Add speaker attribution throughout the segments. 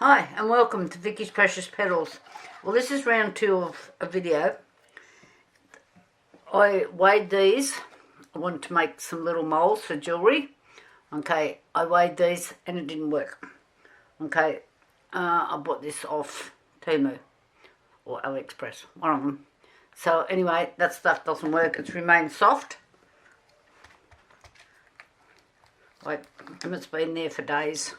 Speaker 1: Hi and welcome to Vicky's Precious Petals. Well, this is round 2 of a video. I weighed these. I wanted to make some little moulds for jewellery. Okay, I weighed these and it didn't work. Okay, I bought this off Temu or AliExpress, one of them. So anyway, that stuff doesn't work. It's remained soft. Like, and it's been there for days.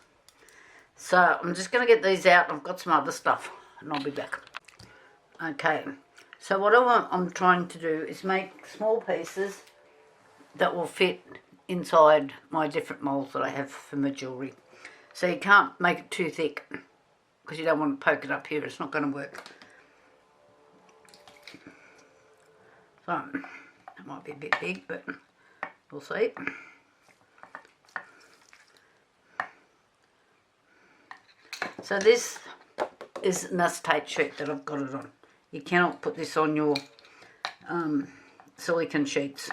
Speaker 1: So I'm just going to get these out. I've got some other stuff and I'll be back. Okay, so what I'm trying to do is make small pieces that will fit inside my different moulds that I have for my jewellery. So you can't make it too thick because you don't want to poke it up here. It's not going to work. So it might be a bit big, but we'll see. So this is an acetate sheet that I've got it on. You cannot put this on your silicone sheets.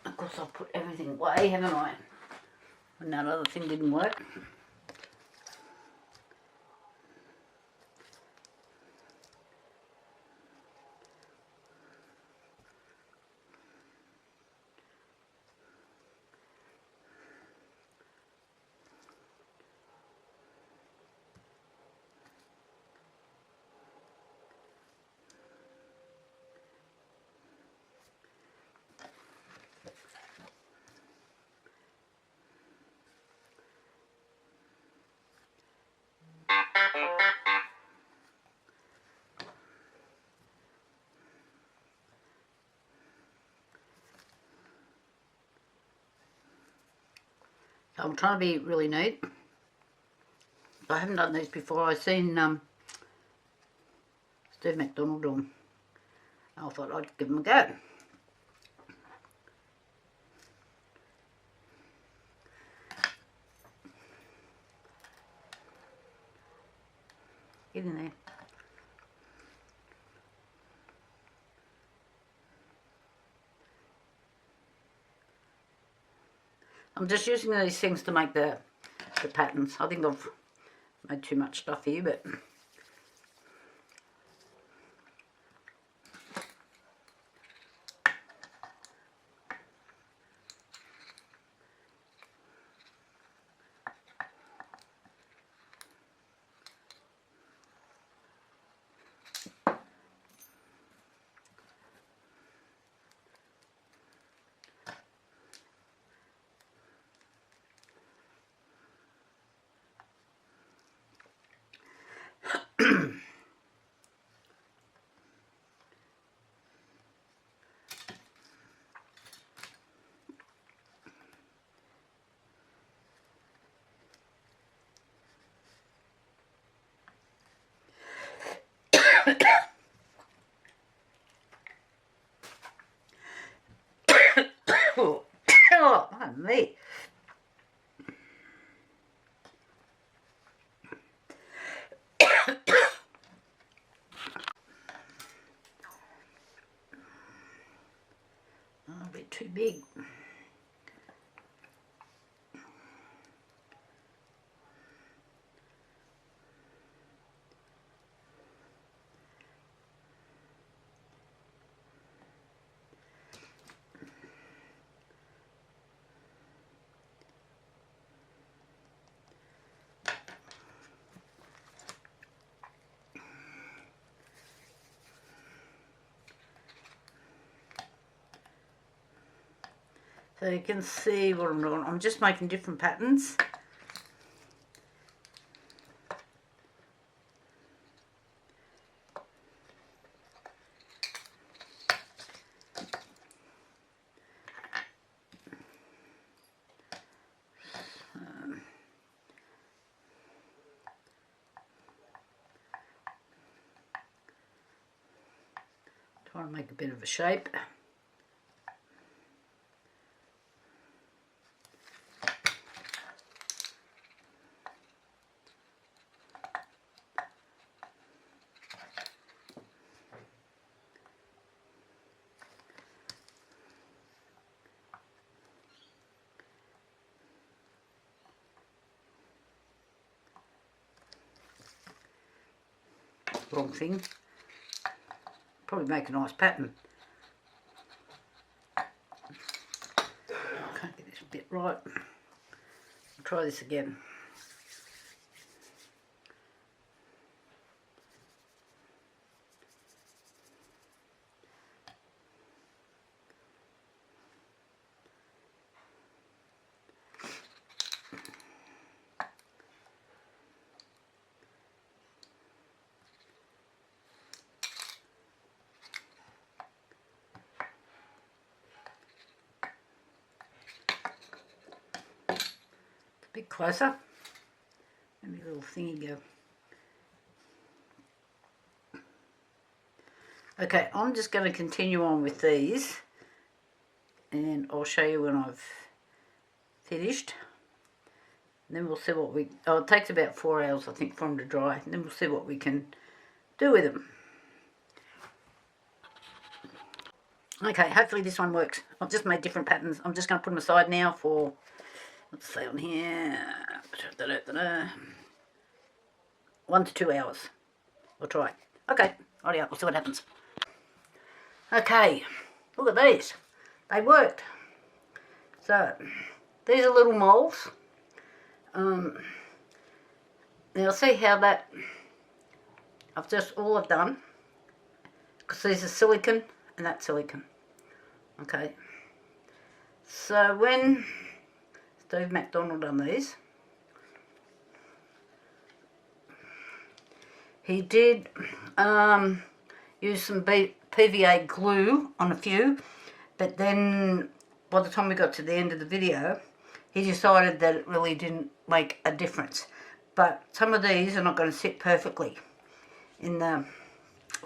Speaker 1: Of course I've put everything away, haven't I? And that other thing didn't work. So I'm trying to be really neat. I haven't done these before. I've seen Steve McDonald do them. I thought I'd give them a go. Get in there. I'm just using these things to make the patterns. I think I've made too much stuff here, but oh, me. A bit too big. So you can see what I'm doing. I'm just making different patterns. Trying to make a bit of a shape. wrong thing. Probably make a nice pattern. Can't get this bit right. I'll try this again. A bit closer. Maybe a little thingy go. Okay, I'm just going to continue on with these, and I'll show you when I've finished. And then we'll see what we... Oh, it takes about 4 hours, I think, for them to dry. And then we'll see what we can do with them. Okay, hopefully this one works. I've just made different patterns. I'm just going to put them aside now for... Let's see on here... 1 to 2 hours. We'll try. Okay, alright, we'll see what happens. Okay, look at these. They worked. So, these are little moulds. Now see how that... I've just... All I've done... Because these are silicone and that's silicone. Okay. So when Steve McDonald done these, he did use some PVA glue on a few, but then by the time we got to the end of the video, he decided that it really didn't make a difference. But some of these are not going to sit perfectly in the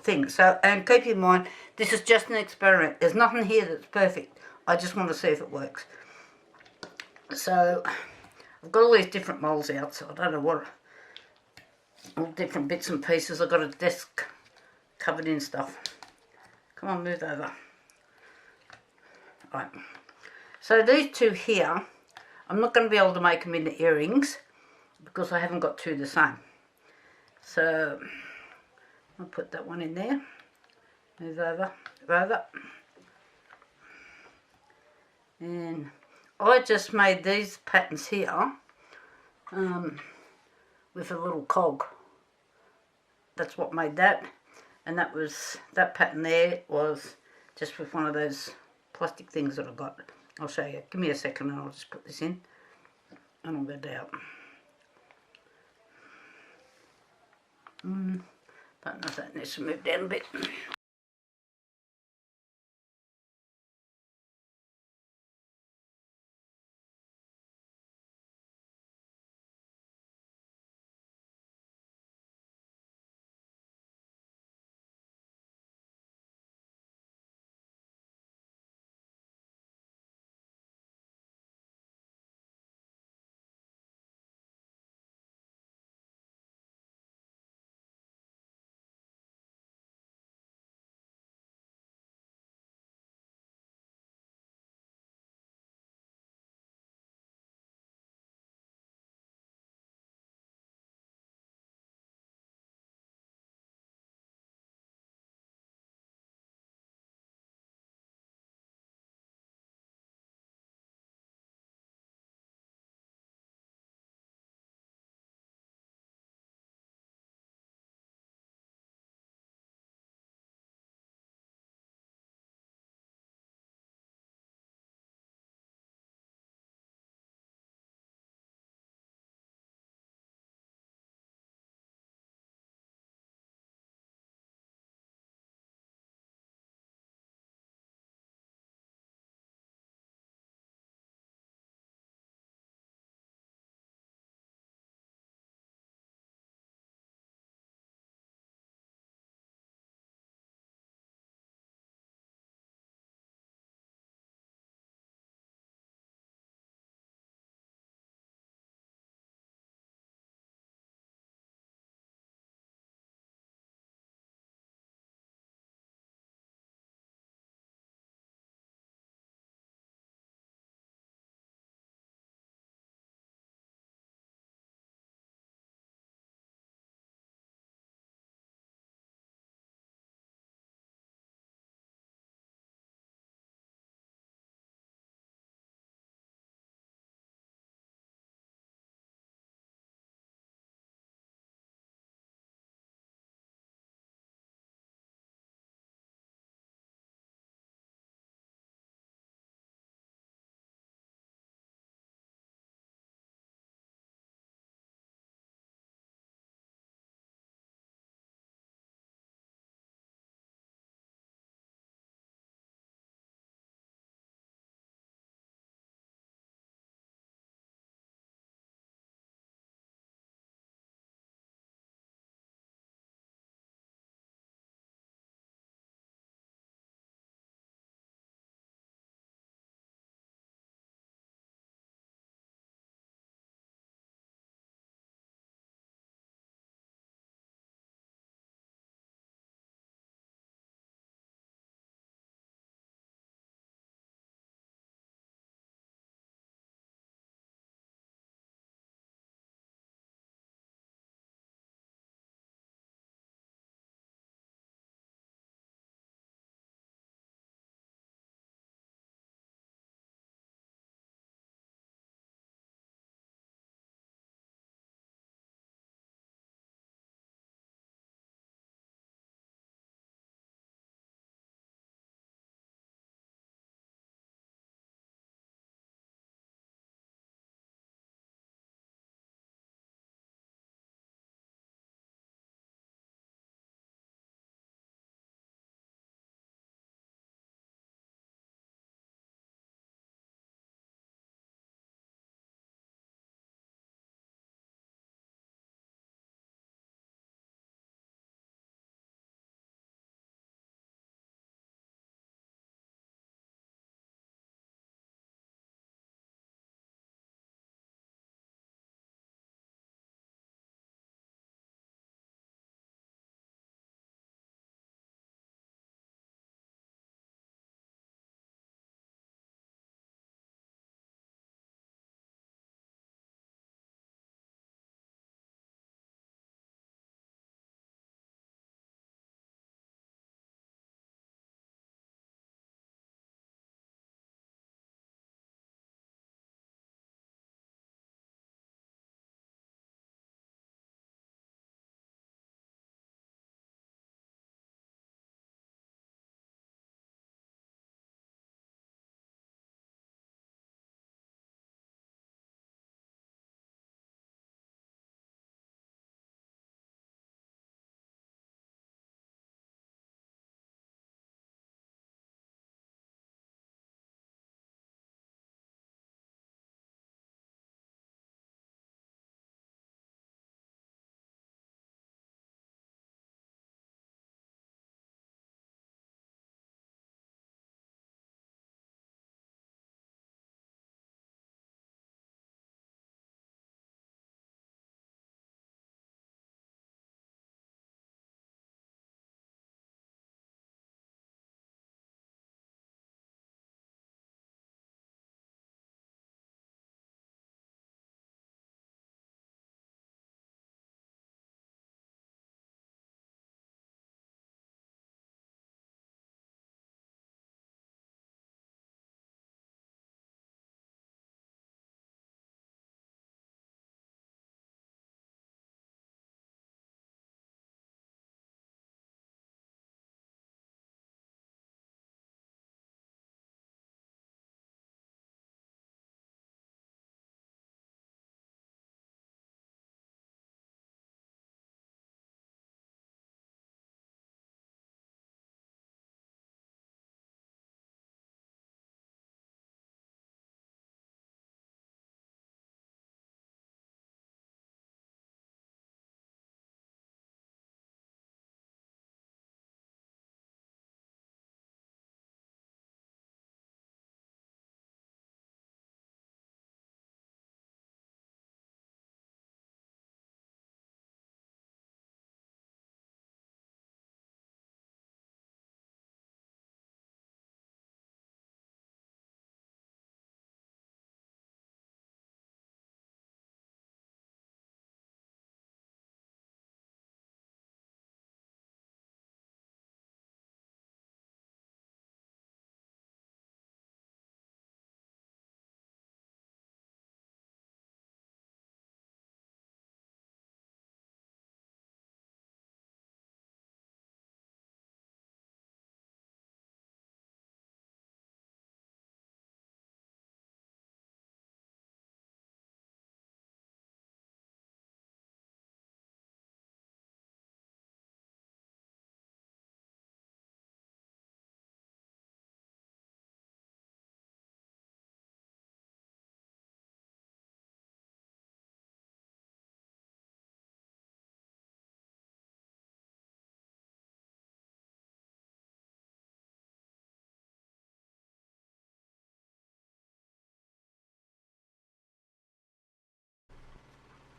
Speaker 1: thing. So, and keep in mind, this is just an experiment. There's nothing here that's perfect. I just want to see if it works. So, I've got all these different moulds out, so I don't know what, all different bits and pieces. I've got a desk covered in stuff. Come on, move over. Right. So these two here, I'm not going to be able to make them into earrings because I haven't got two the same. So, I'll put that one in there. Move over, over. And I just made these patterns here with a little cog. That's what made that. And that was, that pattern there was just with one of those plastic things that I got. I'll show you. Give me a second and I'll just put this in. And I'll get it out. Don't know if that needs to move down a bit.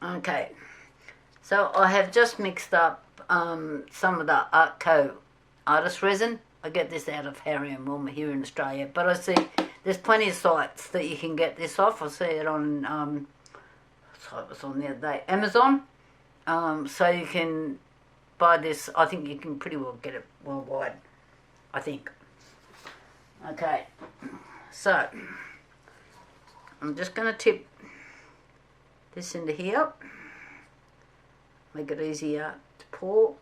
Speaker 1: Okay, so I have just mixed up some of the Artco artist resin. I get this out of Harry and Wilma here in Australia, but I see there's plenty of sites that you can get this off. I see it on it was on the other day, Amazon. So you can buy this. I think you can pretty well get it worldwide, I think. Okay, so I'm just going to tip this into here, make it easier to pour.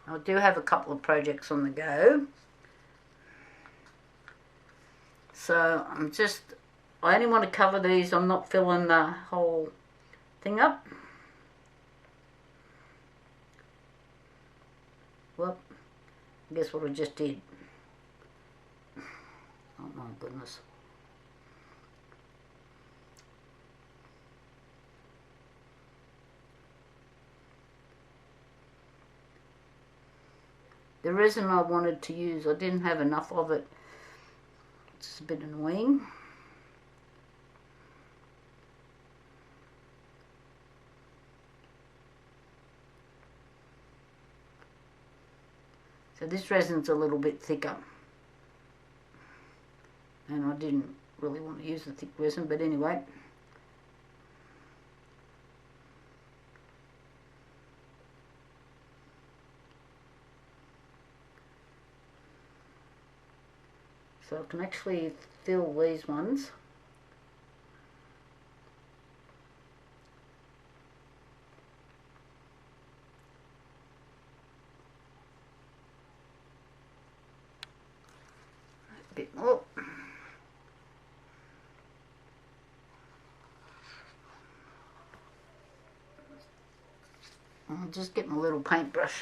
Speaker 1: I do have a couple of projects on the go, so I only want to cover these. I'm not filling the whole thing up. Well, guess what I just did? Oh my goodness. The resin I wanted to use, I didn't have enough of it. It's a bit annoying. So this resin's a little bit thicker. And I didn't really want to use the thick resin, but anyway. So I can actually fill these ones. A bit more. I'll just get my little paintbrush.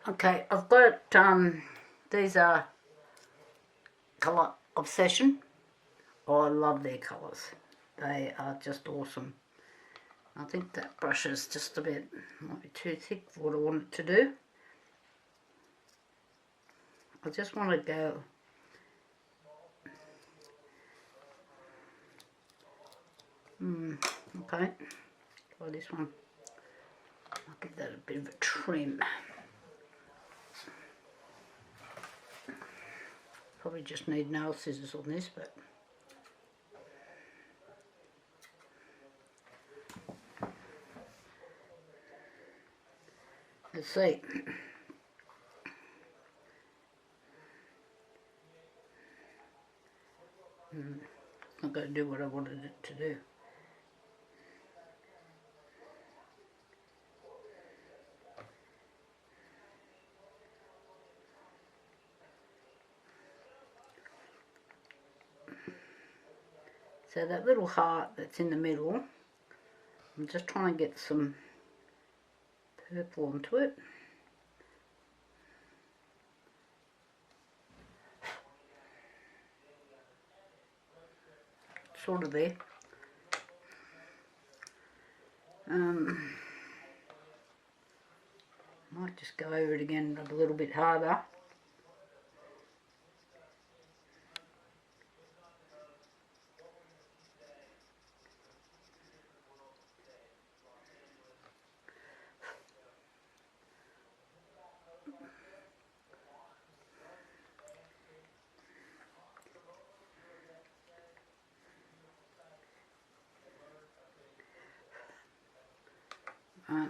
Speaker 1: Okay, I've got, these are Colour Obsession. Oh, I love their colours. They are just awesome. I think that brush is just a bit, might be too thick for what I want it to do. I just want to go okay, try this one. I'll give that a bit of a trim. Probably just need nail scissors on this, but let's see. It's not going to do what I wanted it to do. So that little heart that's in the middle, I'm just trying to get some purple onto it. Sort of there. Might just go over it again a little bit harder. I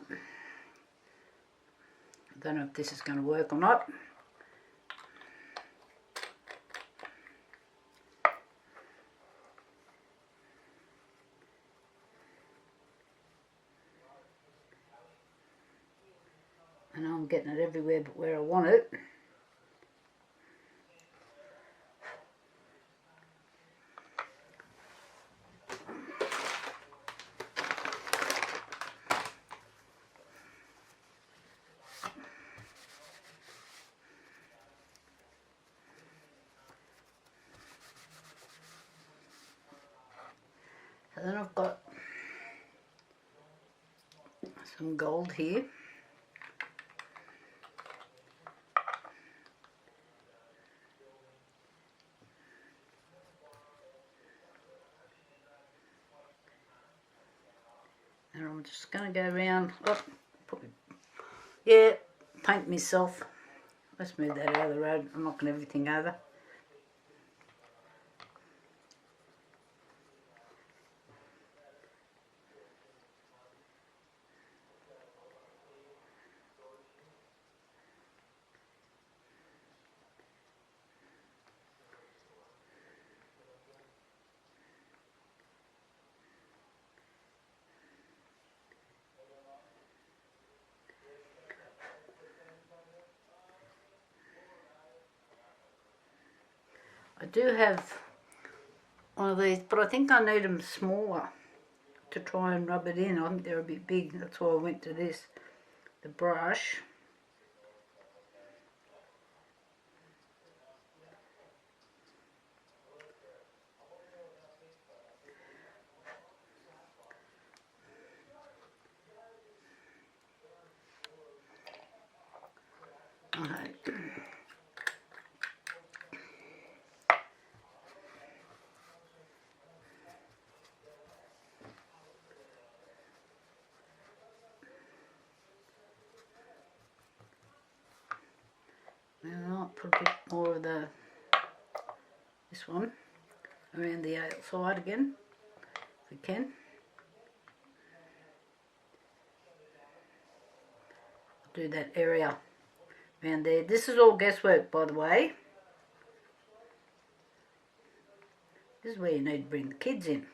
Speaker 1: don't know if this is going to work or not. I know I'm getting it everywhere but where I want it. So then I've got some gold here. And I'm just going to go around, yeah, paint myself. Let's move that out of the road. I'm knocking everything over. I do have one of these, but I think I need them smaller to try and rub it in. I think they're a bit big, that's why I went to this, the brush. Okay. Now I'll put a bit more of this one around the outside again, if we can. Do that area around there. This is all guesswork, by the way. This is where you need to bring the kids in.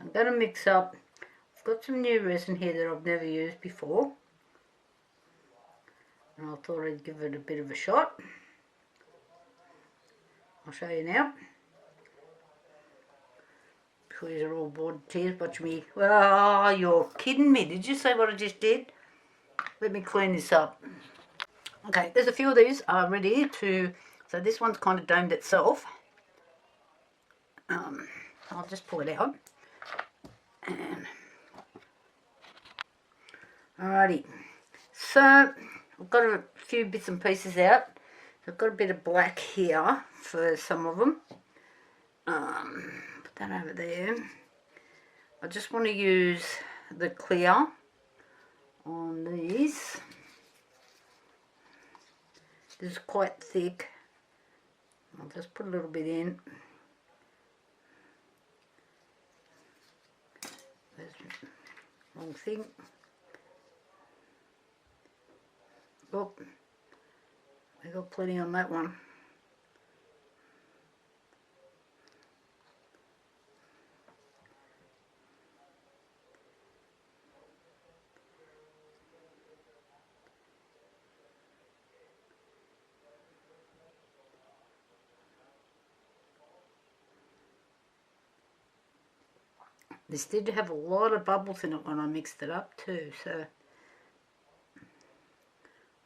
Speaker 1: I'm going to mix up. I've got some new resin here that I've never used before, and I thought I'd give it a bit of a shot. I'll show you now. These are all bored to tears. Watch me. Oh, you're kidding me. Did you see what I just did? Let me clean this up. Okay, there's a few of these are ready to... So this one's kind of domed itself. I'll just pull it out. And alrighty. So I've got a few bits and pieces out. I've got a bit of black here for some of them. Put that over there. I just want to use the clear on these. This is quite thick. I'll just put a little bit in. There's the wrong thing. Oh, we got plenty on that one. This did have a lot of bubbles in it when I mixed it up too, so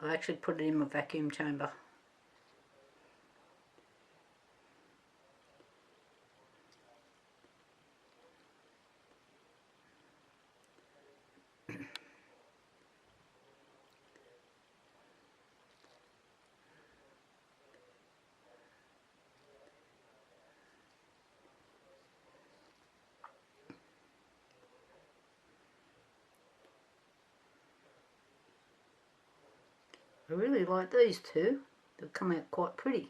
Speaker 1: I actually put it in my vacuum chamber. I really like these two. They'll come out quite pretty.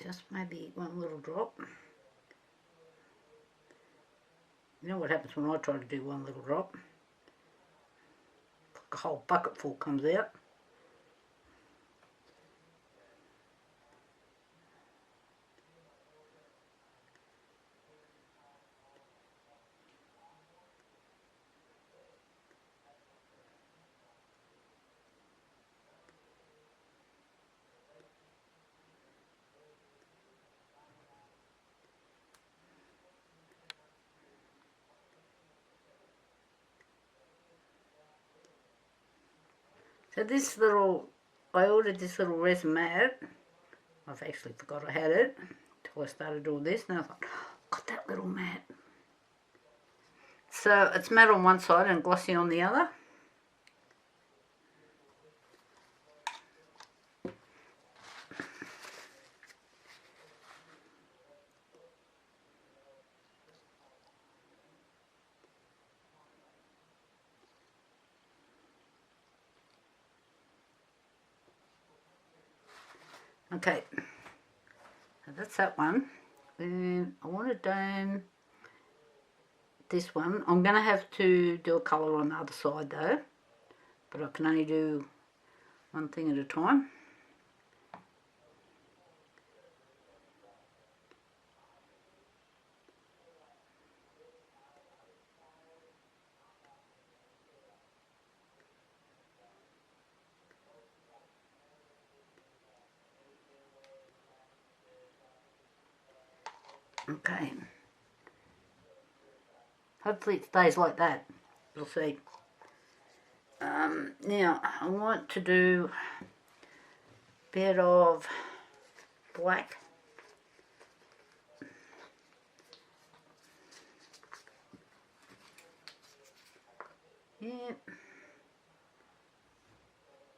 Speaker 1: Just maybe one little drop. You know what happens when I try to do one little drop? A whole bucket full comes out. So this little, I ordered this little resin mat. I've actually forgot I had it until I started doing this. Now I thought, oh, got that little mat. So it's matte on one side and glossy on the other. Okay, so that's that one. Then I want to dome this one. I'm going to have to do a colour on the other side though, but I can only do one thing at a time. Okay. Hopefully it stays like that. We'll see. Now, I want to do a bit of black. Yeah.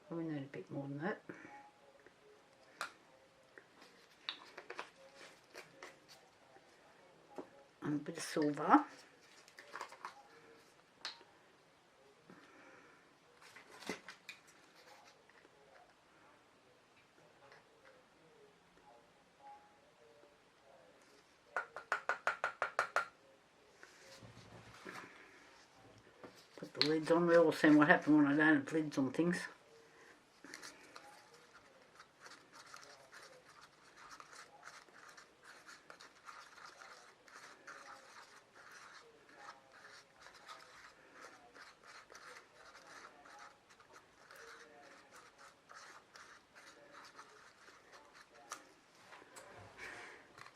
Speaker 1: Probably need a bit more than that. and a bit of silver. Put the lids on. We all seen what happened when I don't have lids on things.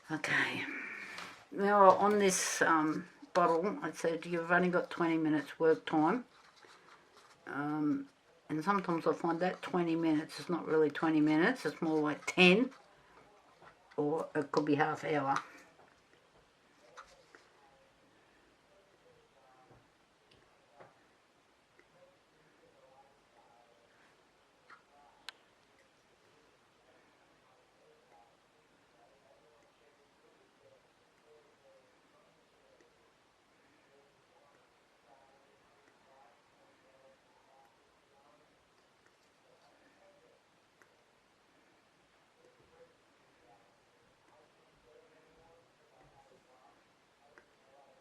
Speaker 1: Okay, now on this bottle I said you've only got 20 minutes work time, and sometimes I find that 20 minutes is not really 20 minutes, it's more like 10, or it could be half hour.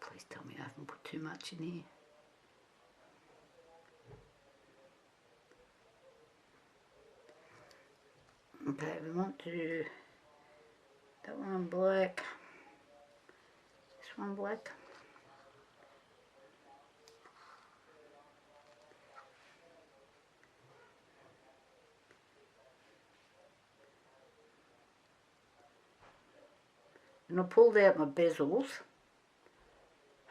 Speaker 1: Please tell me I haven't put too much in here. Okay, we want to do that one black, this one black. And I pulled out my bezels.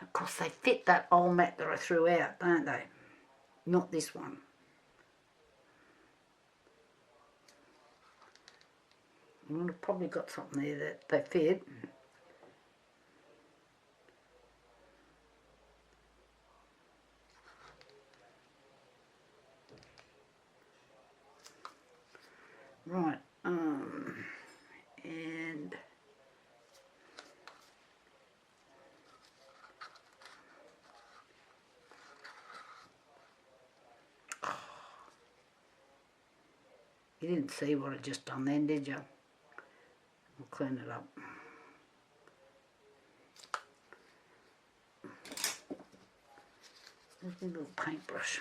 Speaker 1: Of course they fit that old mat that I threw out, don't they? Not this one. And I've probably got something there that they fit. Right, and you didn't see what I just done then, did you? I'll clean it up. There's my little paintbrush.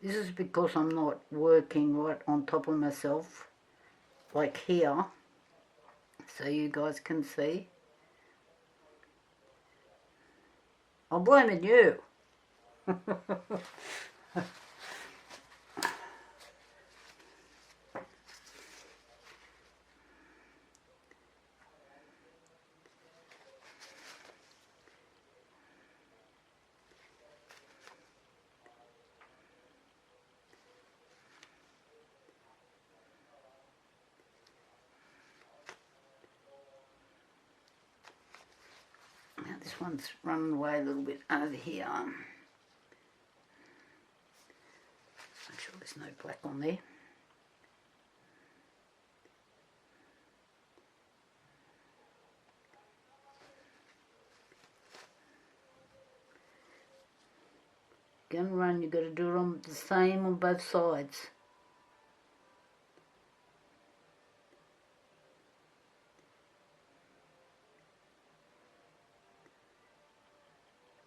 Speaker 1: This is because I'm not working right on top of myself, like here, so you guys can see. I'm blaming you. Now this one's running away a little bit over here. Make sure there's no black on there. Gun run, you've got to do it on the same on both sides.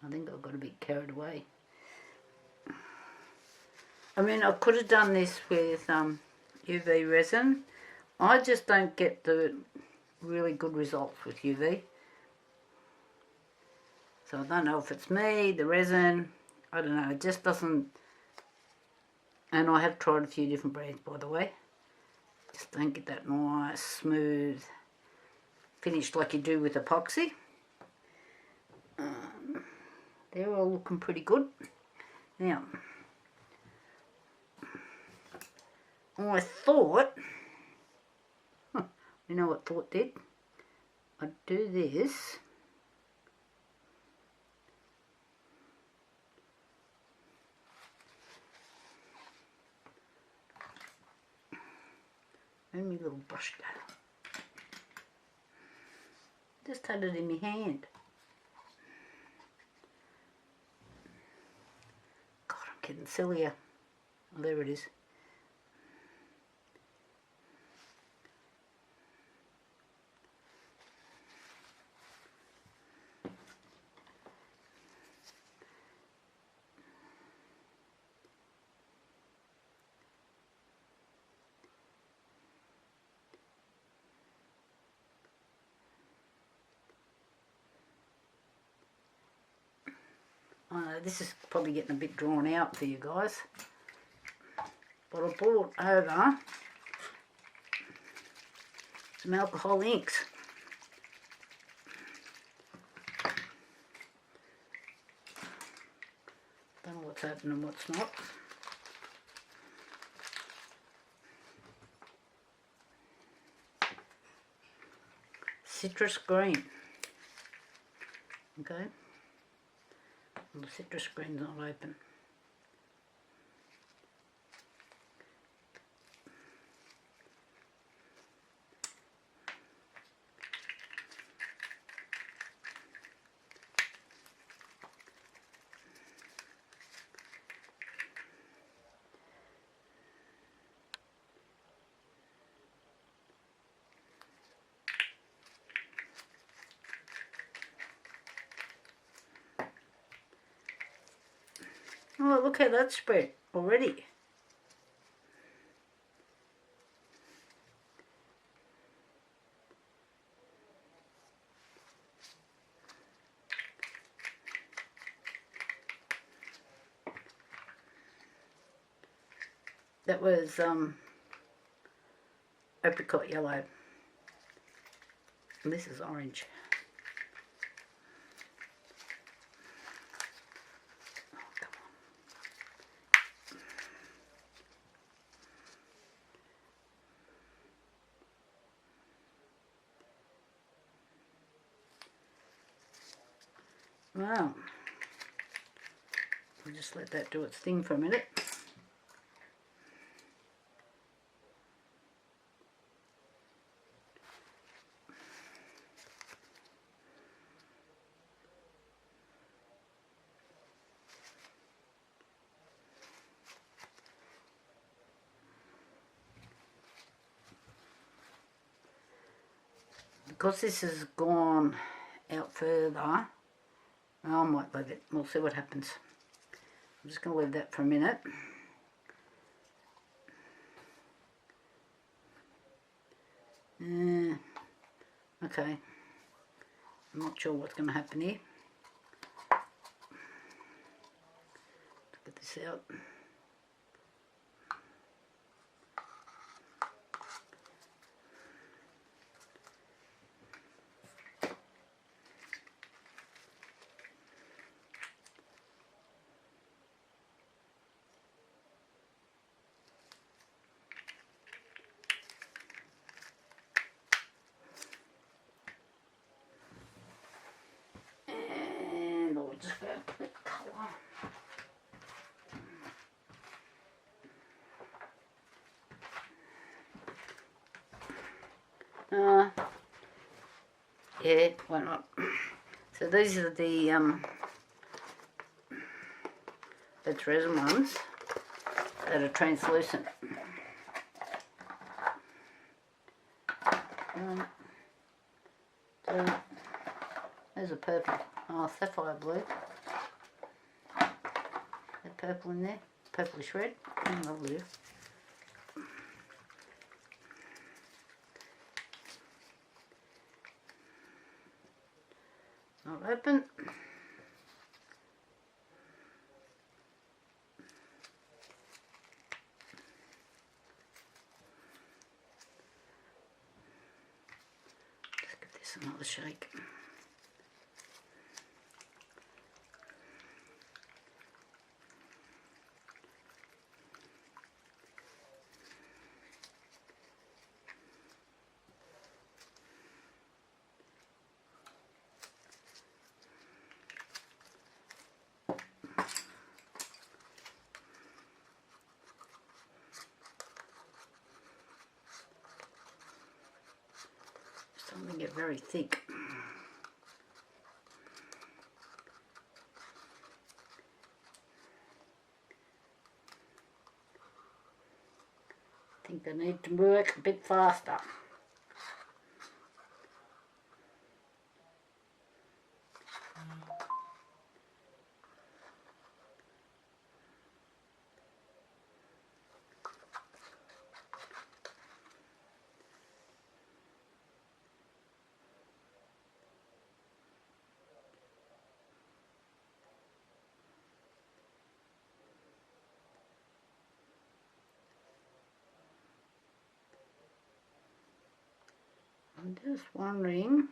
Speaker 1: I think I've got a bit carried away. I mean, I could have done this with UV resin. I just don't get the really good results with UV. So I don't know if it's me, the resin, I don't know, it just doesn't, and I have tried a few different brands by the way, just don't get that nice, smooth finish like you do with epoxy. They're all looking pretty good. Now, I thought, you know what thought did? I'd do this. Where'd my little brush go? Just had it in my hand. God, I'm getting sillier. Oh, there it is. I know this is probably getting a bit drawn out for you guys, but I brought over some alcohol inks. Don't know what's open and what's not. Citrus green. Okay. Well, the citrus green's not open. Oh, look how that's spread already. That was apricot yellow. And this is orange. Wow. I'll just let that do its thing for a minute. Because this has gone out further, I might leave it. We'll see what happens. I'm just going to leave that for a minute. Okay. I'm not sure what's going to happen here. Let's get this out. Just go a bit colour. Yeah, why not? So these are the that's resin ones that are translucent. So there's a purple. Oh, sapphire blue. That purple in there, purplish red. Lovely. Not open. Just give this another shake. very thick. I think they need to work a bit faster. I'm just wondering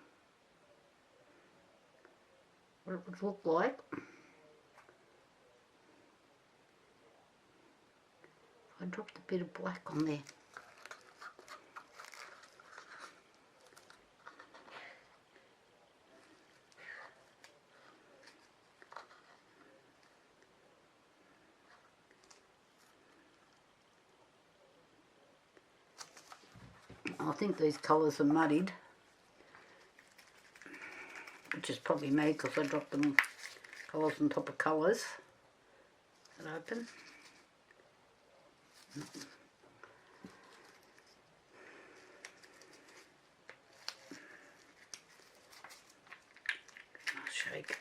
Speaker 1: what it would look like if I dropped a bit of black on there. I think these colours are muddied, which is probably me because I dropped them colours on top of colours. Is it open? I'll shake.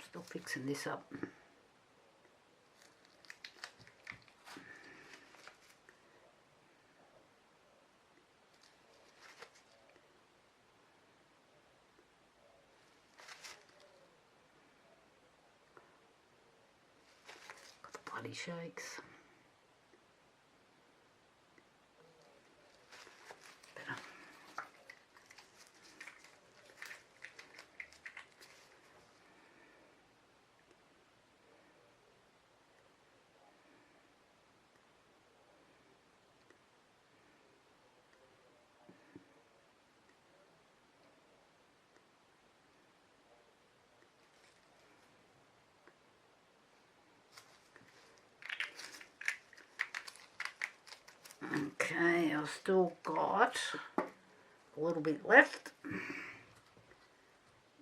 Speaker 1: Still fixing this up. Got the bloody shakes. Better. Okay, I've still got a little bit left,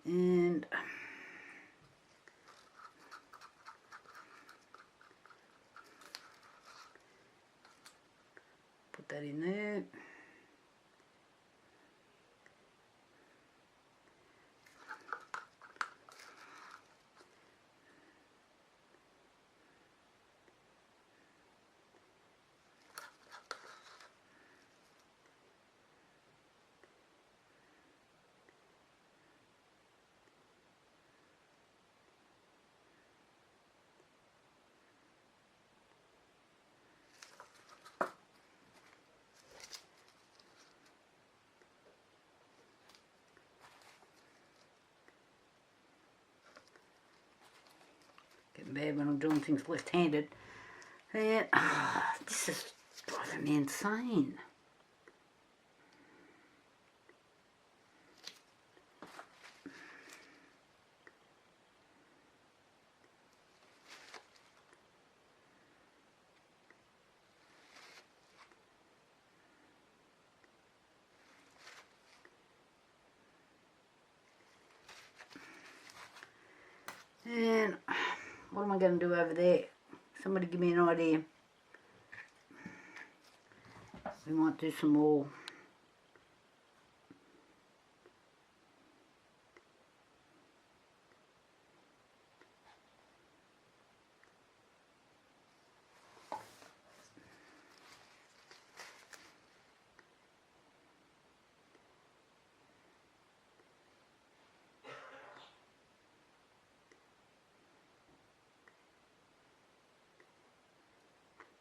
Speaker 1: and put that in there. Getting bad when I'm doing things left-handed. And this is driving me insane. And what am I going to do over there? Somebody give me an idea. We might do some more.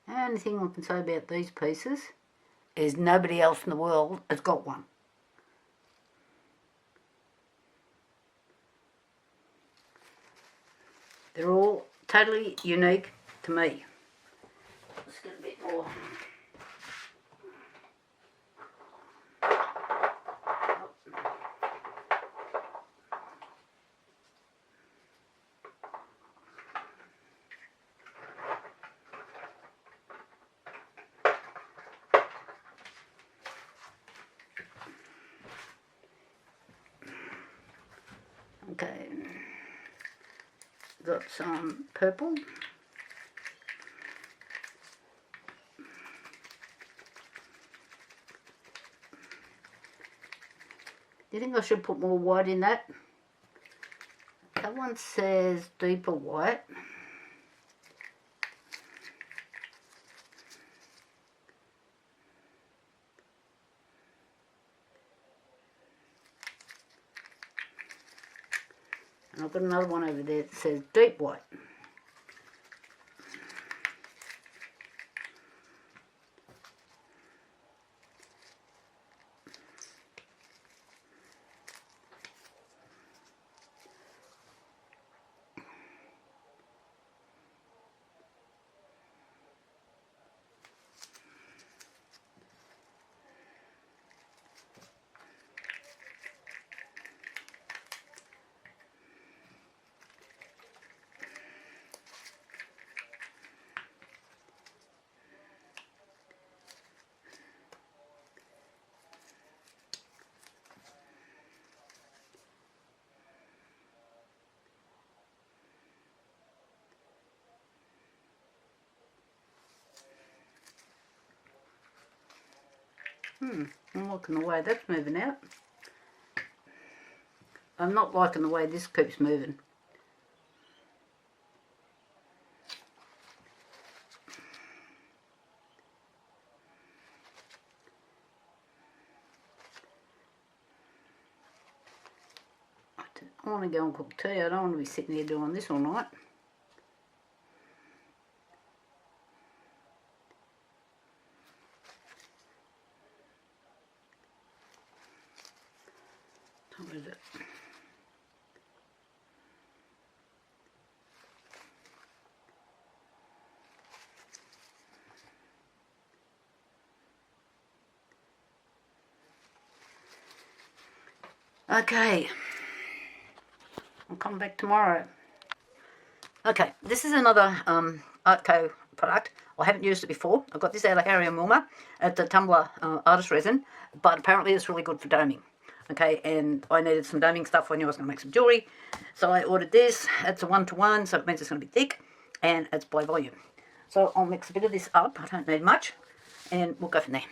Speaker 1: The only thing I can say about these pieces is nobody else in the world has got one. They're all totally unique to me. Let's get a bit more. Okay, got some purple. Do you think I should put more white in that? That one says deeper white. And I've got another one over there that says deep white. I'm liking the way that's moving out. I'm not liking the way this keeps moving. I want to go and cook tea. I don't want to be sitting here doing this all night. What is it? Okay, I'll come back tomorrow. Okay, this is another Artco product. I haven't used it before. I got this out of Harry and Wilma at the Tumblr Artist Resin, but apparently it's really good for doming. Okay, and I needed some doming stuff. I knew I was going to make some jewellery, so I ordered this. It's a 1-to-1, so it means it's going to be thick, and it's by volume. So I'll mix a bit of this up. I don't need much, and we'll go from there.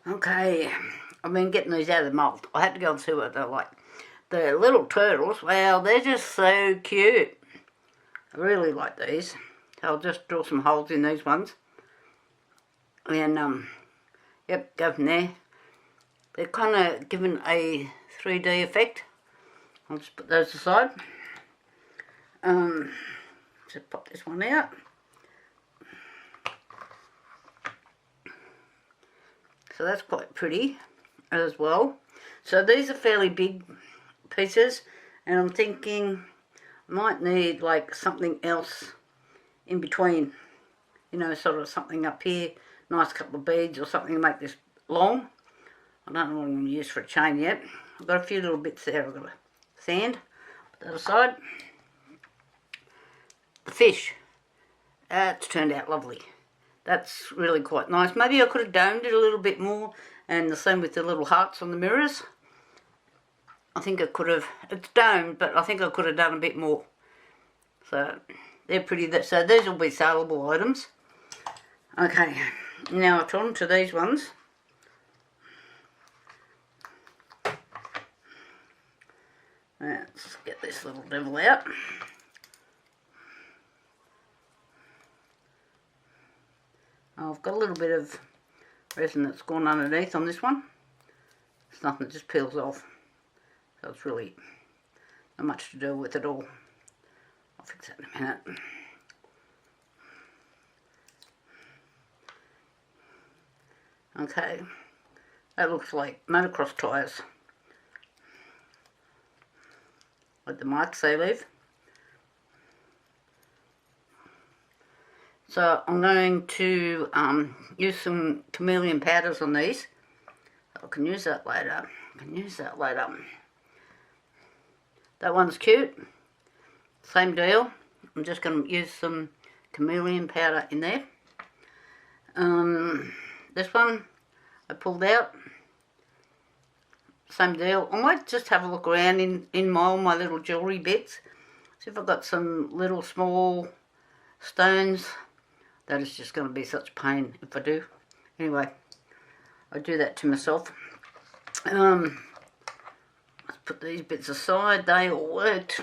Speaker 1: Okay, I've been getting these out of the mould. I had to go and see what they're like. The little turtles, well, they're just so cute. I really like these. I'll just draw some holes in these ones. And, yep, go from there. They're kind of giving a 3D effect. I'll just put those aside. Just pop this one out. So that's quite pretty as well. So these are fairly big pieces, and I'm thinking I might need like something else in between, you know, sort of something up here, nice couple of beads or something to make this long. I don't know what I'm going to use for a chain yet. I've got a few little bits there I've got to sand. Put that aside. The fish, that's turned out lovely. That's really quite nice. Maybe I could have domed it a little bit more, and the same with the little hearts on the mirrors. I think I could have, it's domed, but I think I could have done a bit more. So they're pretty, so these will be saleable items. Okay, now I've on to these ones. Let's get this little devil out. I've got a little bit of resin that's gone underneath on this one. It's nothing, it just peels off. So it's really not much to do with it all. I'll fix that in a minute. Okay, that looks like motocross tyres. Like the marks they leave. So I'm going to use some Chameleon powders on these. I can use that later. That one's cute. Same deal. I'm just going to use some Chameleon powder in there. This one I pulled out. same deal. I might just have a look around in all my little jewellery bits. See if I've got some little small stones. That is just going to be such a pain if I do. Anyway, I do that to myself. Let's put these bits aside. They all worked.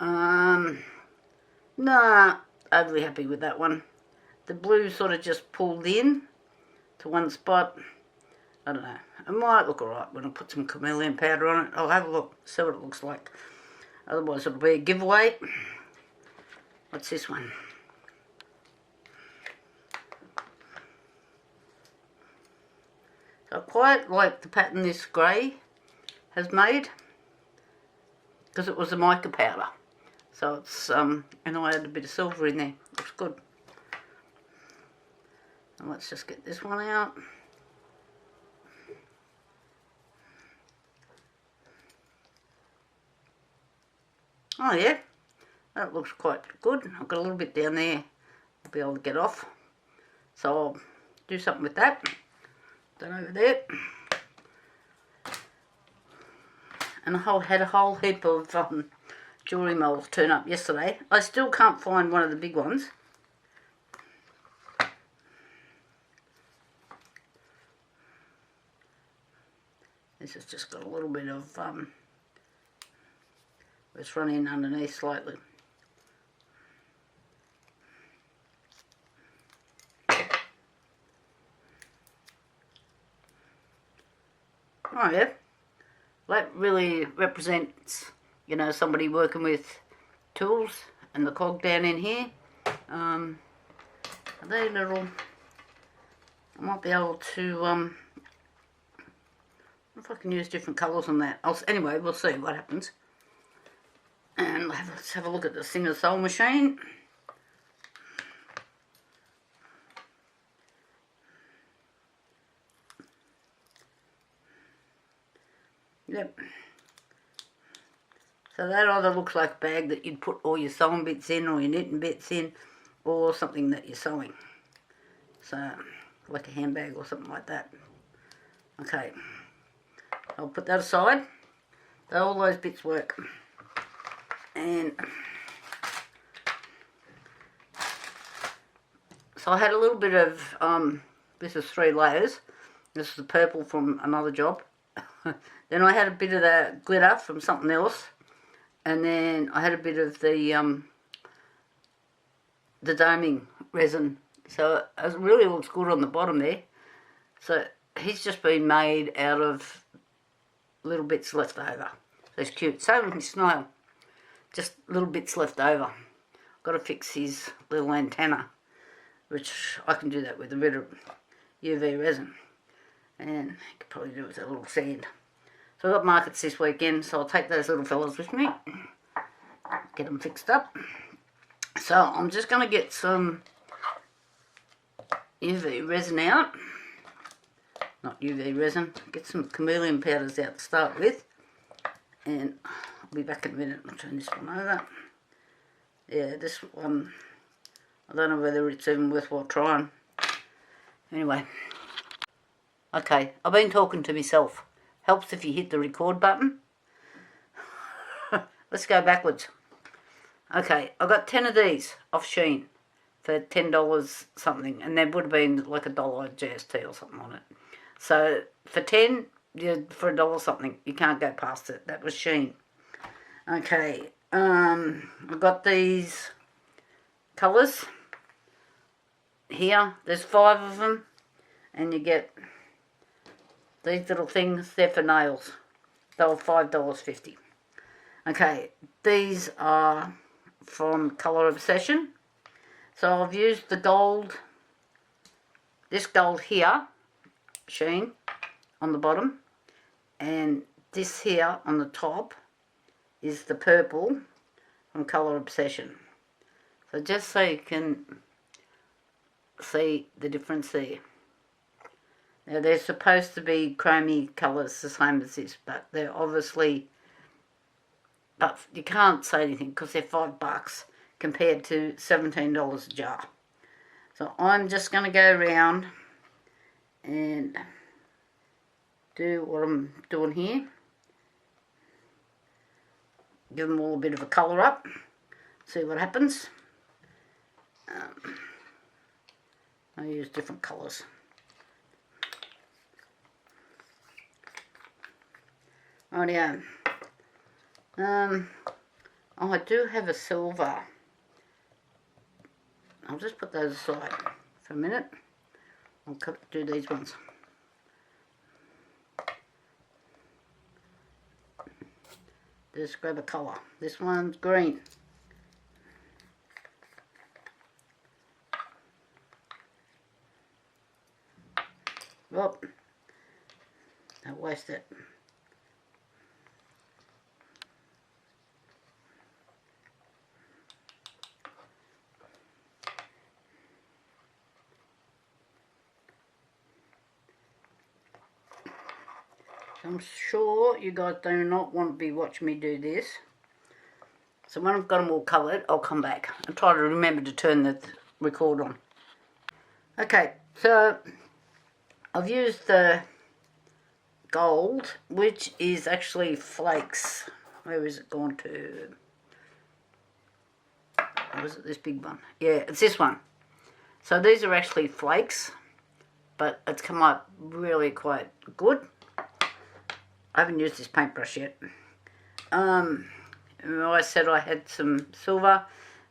Speaker 1: Nah, overly happy with that one. The blue sort of just pulled in to one spot. I don't know. It might look alright when I put some Chameleon powder on it. I'll have a look, see what it looks like. Otherwise it'll be a giveaway. What's this one? So I quite like the pattern this grey has made, because it was a mica powder. So it's, and I had a bit of silver in there. Looks good. And let's just get this one out. Oh yeah, that looks quite good. I've got a little bit down there I'll be able to get off. So I'll do something with that. Done over there. And I had a whole heap of jewellery molds turn up yesterday. I still can't find one of the big ones. This has just got a little bit of it's run in underneath slightly. Oh yeah, that really represents, you know, somebody working with tools, and the cog down in here. Are they little? I might be able to if I can use different colours on that. Anyway, we'll see what happens. And let's have a look at the Singer Soul machine. Yep. So that either looks like a bag that you'd put all your sewing bits in, or your knitting bits in, or something that you're sewing. So, like a handbag or something like that. Okay. I'll put that aside. So all those bits work. And so I had a little bit of, this is 3 layers. This is the purple from another job. Then I had a bit of the glitter from something else. And then I had a bit of the doming resin. So it really looks good on the bottom there. So he's just been made out of little bits left over. So it's cute. Same with my snail. Just little bits left over. Got to fix his little antenna, which I can do that with a bit of UV resin. And I could probably do it with a little sand. So I've got markets this weekend, so I'll take those little fellas with me. Get them fixed up. So I'm just going to get some UV resin out. Not UV resin. Get some Chameleon powders out to start with. And I'll be back in a minute. I'll turn this one over. Yeah, this one, I don't know whether it's even worthwhile trying. Anyway. Okay, I've been talking to myself. Helps if you hit the record button. Let's go backwards. Okay, I got 10 of these off Shein for $10 something, and there would have been like $1 GST or something on it. So for 10, for $1 something, you can't go past it. That was Shein. Okay, I've got these colours here. There's 5 of them, and you get these little things. They're for nails. They were $5.50. Okay, these are from Colour Obsession. So I've used the gold, this gold here, Shein, on the bottom, and this here on the top is the purple from Colour Obsession. So just so you can see the difference there. Now they're supposed to be chromey colours the same as this, but they're obviously, but you can't say anything because they're $5 compared to $17 a jar. So I'm just going to go around and do what I'm doing here. Give them all a bit of a colour up. See what happens. I use different colours. Rightio. Oh, I do have a silver. I'll just put those aside for a minute. I'll do these ones. Just grab a colour. This one's green. Oh, don't waste it. I'm sure you guys do not want to be watching me do this. So when I've got them all coloured, I'll come back and try to remember to turn the record on. Okay, so I've used the gold, which is actually flakes. Where is it gone to? Or was it this big one? Yeah, it's this one. So these are actually flakes, but it's come out really quite good. I haven't used this paintbrush yet. I said I had some silver.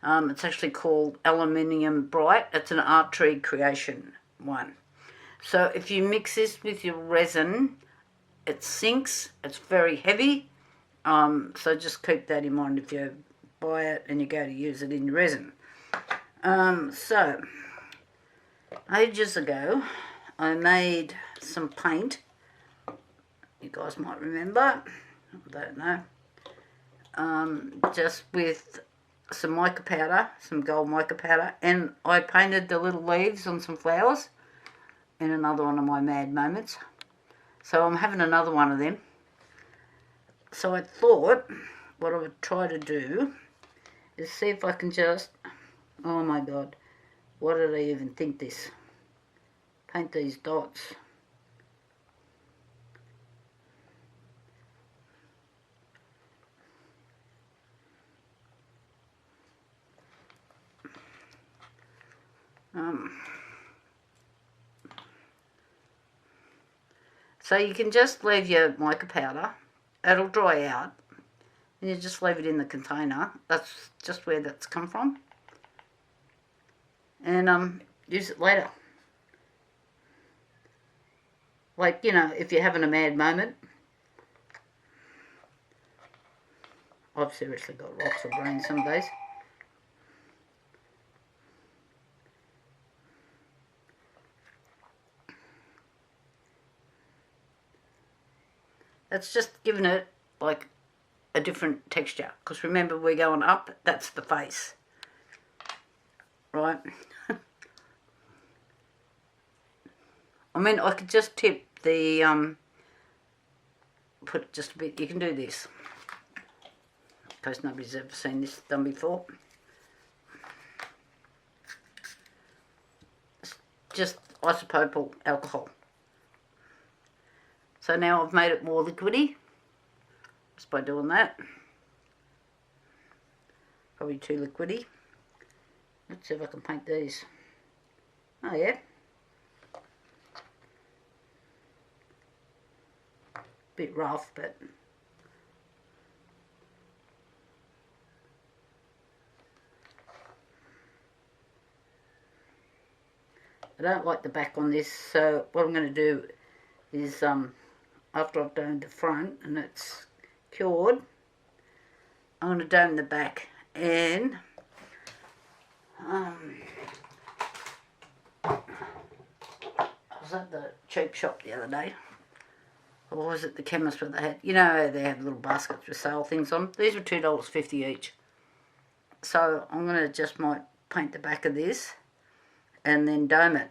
Speaker 1: It's actually called Aluminium Bright. It's an art tree creation one. So if you mix this with your resin, it sinks. It's very heavy. So just keep that in mind if you buy it and you go to use it in your resin. So ages ago, I made some paint. You guys might remember, I don't know, just with some mica powder, some gold mica powder, and I painted the little leaves on some flowers in another one of my mad moments. So I'm having another one of them. So I thought what I would try to do is see if I can just, oh my god, what did I even think this? Paint these dots. So you can just leave your mica powder. It'll dry out. And you just leave it in the container. That's just where that's come from. And use it later. Like, you know, if you're having a mad moment. I've seriously got lots of brain some days. That's just giving it like a different texture. Because remember, we're going up, that's the face. Right? I mean, I could just tip the, put just a bit, you can do this. In case nobody's ever seen this done before. It's just isopropyl alcohol. So now I've made it more liquidy, just by doing that. Probably too liquidy. Let's see if I can paint these. Oh yeah. Bit rough, but I don't like the back on this, so what I'm going to do is after I've done the front and it's cured, I'm going to dome the back. And I was at the cheap shop the other day, or was it the chemist where they had, you know, they have little baskets with sale things on. These were $2.50 each. So I'm going to just might paint the back of this and then dome it.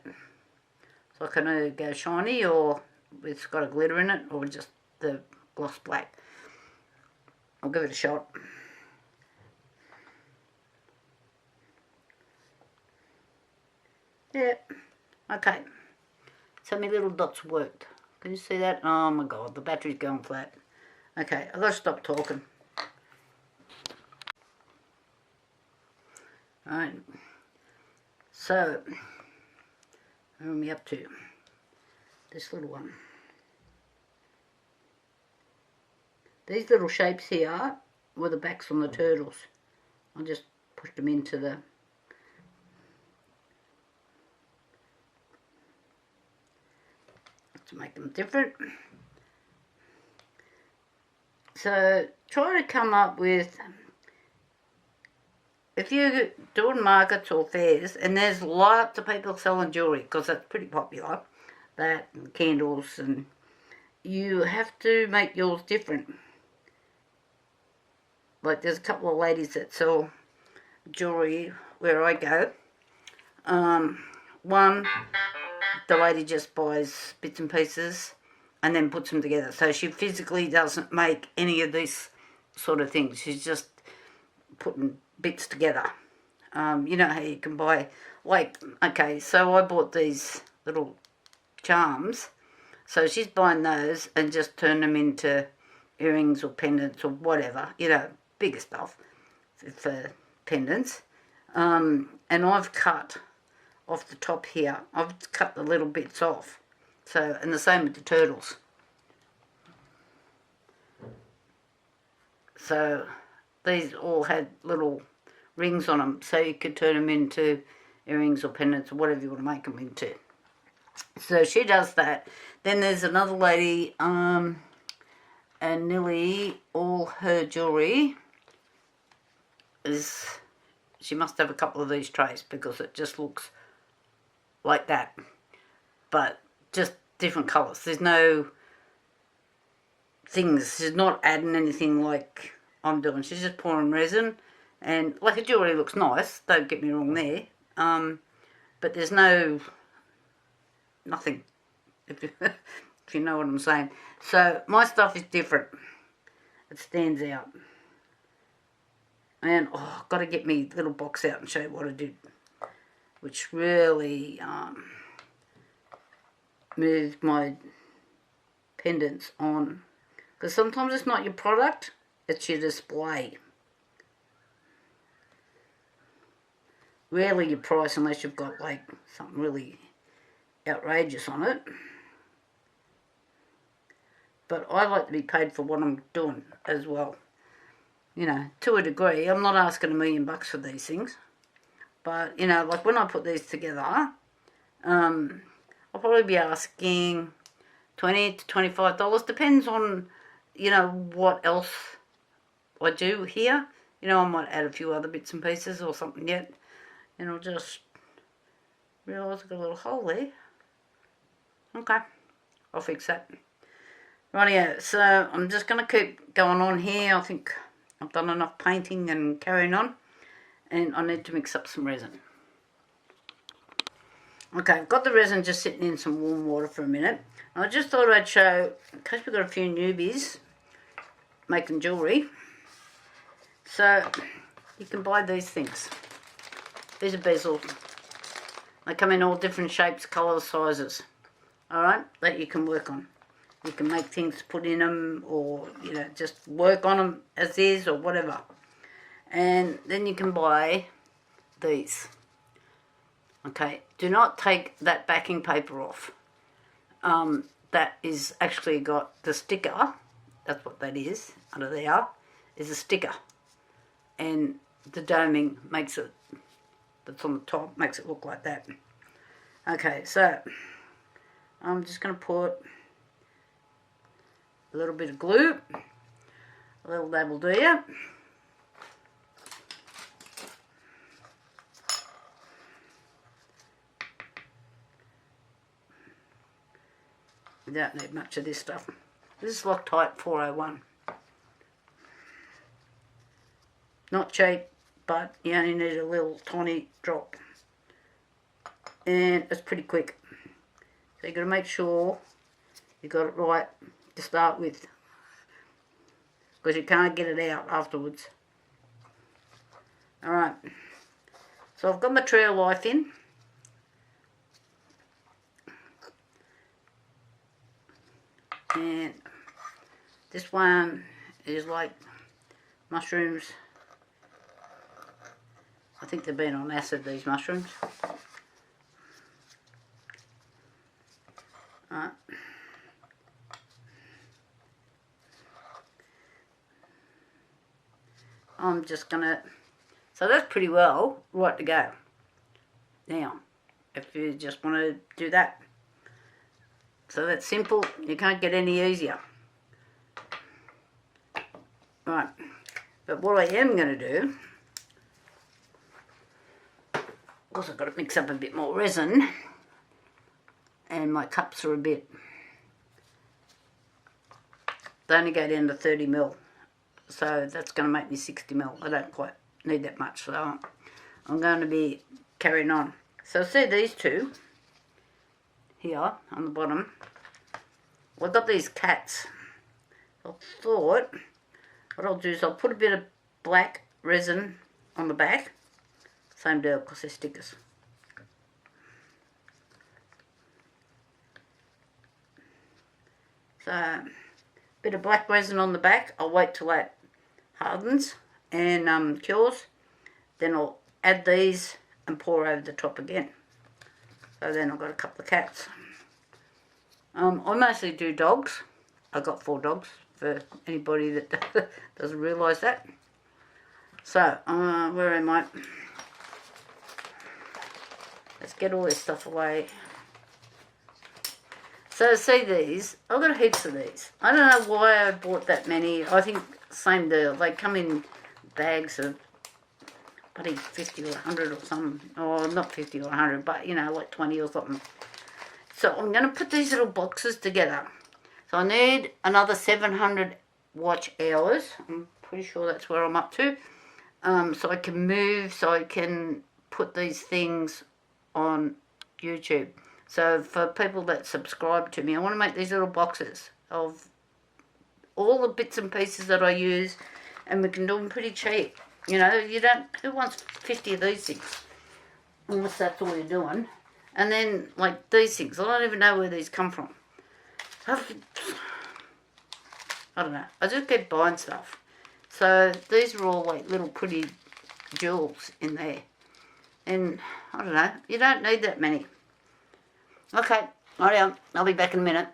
Speaker 1: So I can either go shiny, or it's got a glitter in it, or just the gloss black. I'll give it a shot. Yeah, okay. So my little dots worked. Can you see that? Oh my god, the battery's going flat. Okay, I've got to stop talking. Alright. So, where am I up to? This little one. These little shapes here were the backs on the turtles. I just pushed them into the... to make them different. So try to come up with, if you're doing markets or fairs, and there's lots of people selling jewellery, because that's pretty popular, that and candles, and you have to make yours different. Like there's a couple of ladies that sell jewellery where I go. One, the lady just buys bits and pieces and then puts them together. So she physically doesn't make any of these sort of things. She's just putting bits together. You know how you can buy, like, okay, so I bought these little charms. So she's buying those and just turn them into earrings or pendants or whatever, you know, bigger stuff for pendants. And I've cut off the top here. I've cut the little bits off. So, and the same with the turtles. So these all had little rings on them, so you could turn them into earrings or pendants or whatever you want to make them into. So she does that. Then there's another lady, and nearly all her jewellery is, she must have a couple of these trays because it just looks like that, but just different colours. There's no things, she's not adding anything like I'm doing. She's just pouring resin, and like her jewellery looks nice, don't get me wrong there, but there's nothing, if you know what I'm saying. So my stuff is different, it stands out. And oh, I've got to get me little box out and show you what I did, which really moved my pendants on. Because sometimes it's not your product, it's your display. Rarely your price unless you've got like something really outrageous on it. But I like to be paid for what I'm doing as well. You know, to a degree. I'm not asking $1 million for these things. But, you know, like when I put these together, I'll probably be asking $20 to $25. Depends on, you know, what else I do here. You know, I might add a few other bits and pieces or something yet. And I'll just realise I've got a little hole there. Okay, I'll fix that. Rightio, so I'm just going to keep going on here. I think I've done enough painting and carrying on. And I need to mix up some resin. Okay, I've got the resin just sitting in some warm water for a minute. I just thought I'd show, in case we've got a few newbies making jewellery. So, you can buy these things. These are bezels. They come in all different shapes, colours, sizes. Alright, that you can work on. You can make things to put in them, or, you know, just work on them as is, or whatever. And then you can buy these. Okay, do not take that backing paper off. That is actually got the sticker, that's what that is, under there, is a sticker. And the doming makes it, that's on the top, makes it look like that. Okay, so I'm just going to put a little bit of glue, a little that will do you. You don't need much of this stuff. This is Loctite 401. Not cheap, but you only need a little tiny drop. And it's pretty quick. So you've got to make sure you got it right to start with, because you can't get it out afterwards. Alright, so I've got my Tree of Life in. And this one is like mushrooms. I think they've been on acid, these mushrooms. Alright. I'm just gonna, so that's pretty well right to go. Now, if you just want to do that. So that's simple, you can't get any easier. Right, but what I am going to do, also got to mix up a bit more resin, and my cups are a bit, they only go down to 30 mil, so that's going to make me 60 mil. I don't quite need that much, so I'm going to be carrying on. So see these two here on the bottom, well, I've got these cats. I thought what I'll do is I'll put a bit of black resin on the back, same deal because they're stickers. So a bit of black resin on the back. I'll wait till that hardens and cures, then I'll add these and pour over the top again. So then I've got a couple of cats. I mostly do dogs. I've got 4 dogs for anybody that doesn't realise that. So, where am I? Let's get all this stuff away. So see these, I've got heaps of these. I don't know why I bought that many. I think same deal. They come in bags of bloody 50 or 100 or something. Or not 50 or 100, but you know, like 20 or something. So I'm going to put these little boxes together. So I need another 700 watch hours. I'm pretty sure that's where I'm up to. So I can move, so I can put these things on YouTube. So for people that subscribe to me, I want to make these little boxes of all the bits and pieces that I use, and we can do them pretty cheap. You know, you don't, who wants 50 of these things? Unless that's all you're doing. And then, like, these things, I don't even know where these come from. I don't know. I just keep buying stuff. So, these are all, like, little pretty jewels in there. And, I don't know, you don't need that many. Okay, I'll be back in a minute.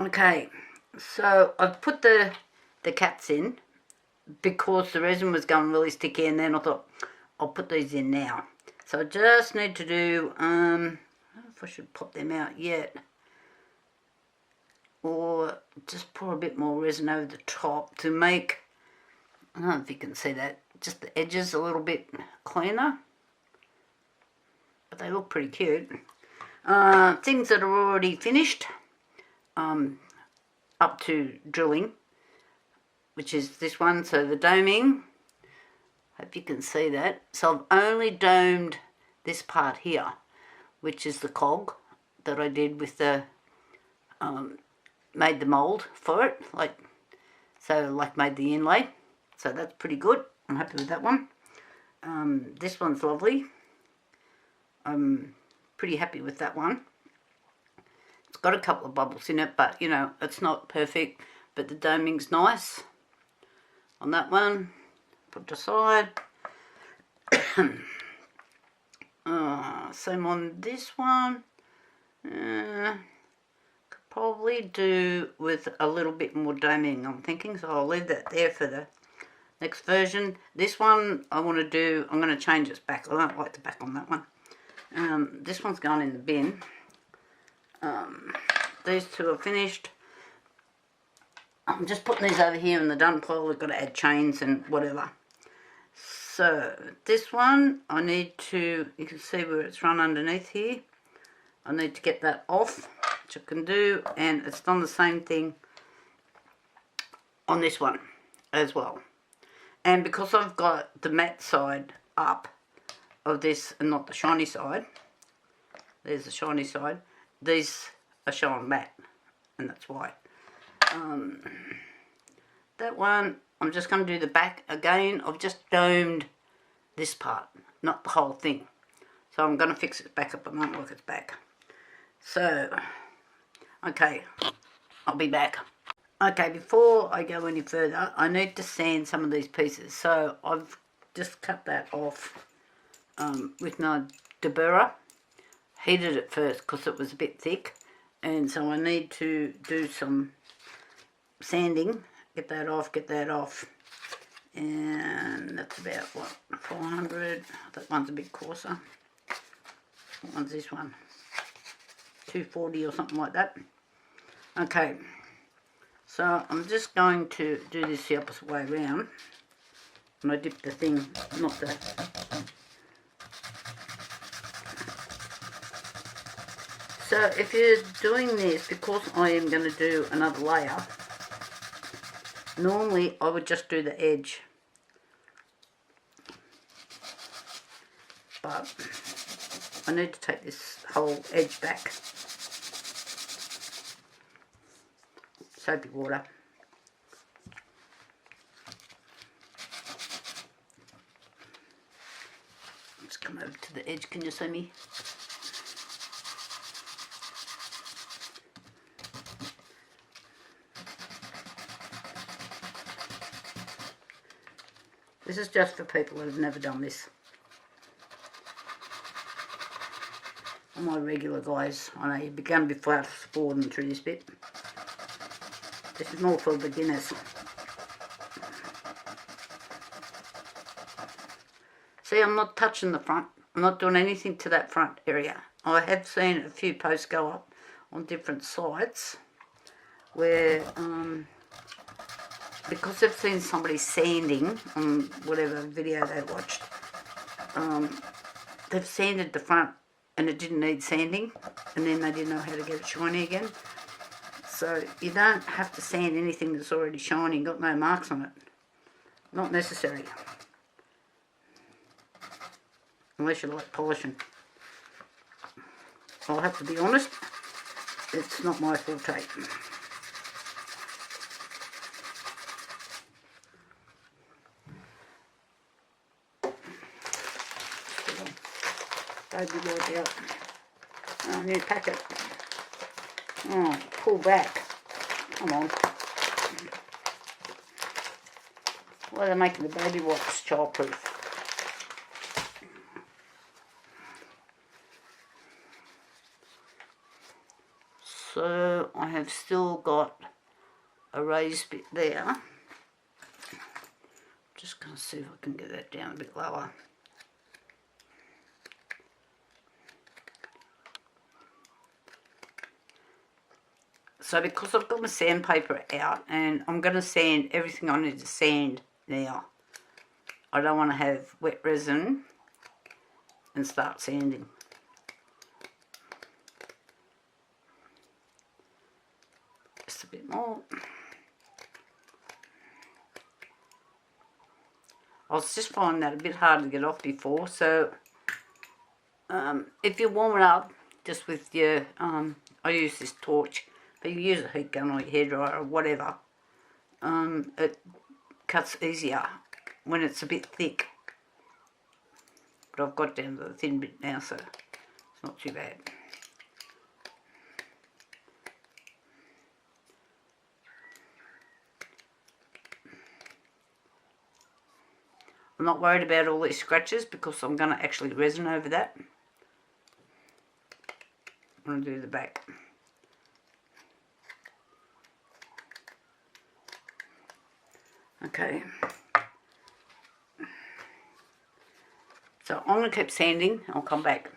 Speaker 1: Okay, so I've put the cats in because the resin was going really sticky, and then I thought I'll put these in now. So I just need to do, I don't know if I should pop them out yet, or just pour a bit more resin over the top to make, I don't know if you can see that, just the edges a little bit cleaner, but they look pretty cute. Things that are already finished, up to drilling, which is this one, so the doming, hope you can see that. So I've only domed this part here, which is the cog that I did with the, made the mould for it, like made the inlay, so that's pretty good. I'm happy with that one. This one's lovely. I'm pretty happy with that one. It's got a couple of bubbles in it, but you know, it's not perfect, but the doming's nice on that one. Put it aside. Same on this one. Could probably do with a little bit more doming, I'm thinking, so I'll leave that there for the next version. This one I want to do, I'm going to change its back. I don't like the back on that one. This one's gone in the bin. These two are finished. I'm just putting these over here in the done pile. We've got to add chains and whatever. So this one I need to, you can see where it's run underneath here. I need to get that off, which I can do, and it's done the same thing on this one as well. And because I've got the matte side up of this and not the shiny side, there's the shiny side, these are showing matte, and that's why. That one, I'm just going to do the back again. I've just domed this part, not the whole thing. So I'm going to fix it back up. I won't work its back. So, okay, I'll be back. Okay, before I go any further, I need to sand some of these pieces. So I've just cut that off with my deburrer. Heated it first because it was a bit thick. And so I need to do some sanding. Get that off. And that's about, what, 400. That one's a bit coarser. What one's this one? 240 or something like that. Okay. So I'm just going to do this the opposite way around. And I dip the thing, not the... So if you're doing this, because I am going to do another layer, normally I would just do the edge. But I need to take this whole edge back. Soapy water. Just come over to the edge, can you see me? This is just for people that have never done this. All my regular guys, I know you've begun before forward and through this bit. This is more for beginners. See, I'm not touching the front. I'm not doing anything to that front area. I have seen a few posts go up on different sites where, because they've seen somebody sanding on whatever video they watched, they've sanded the front and it didn't need sanding, and then they didn't know how to get it shiny again. So you don't have to sand anything that's already shiny and got no marks on it. Not necessary. Unless you like polishing. I'll have to be honest, it's not my forte. Baby wipe out. Oh, new packet. Oh, pull back. Come on. Why are they making the baby wipes childproof? So I have still got a raised bit there. Just going to see if I can get that down a bit lower. So because I've got my sandpaper out and I'm going to sand everything I need to sand now. I don't want to have wet resin and start sanding. Just a bit more. I was just finding that a bit hard to get off before, so if you warm it up just with your, I use this torch, but you use a heat gun or your hairdryer or whatever, it cuts easier when it's a bit thick. But I've got down to the thin bit now, so it's not too bad. I'm not worried about all these scratches because I'm going to actually resin over that. I'm going to do the back. Okay. So I'm going to keep sanding. I'll come back.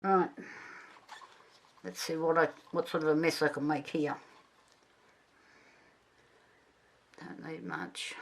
Speaker 1: Right. Let's see what sort of a mess I can make here. Don't need much.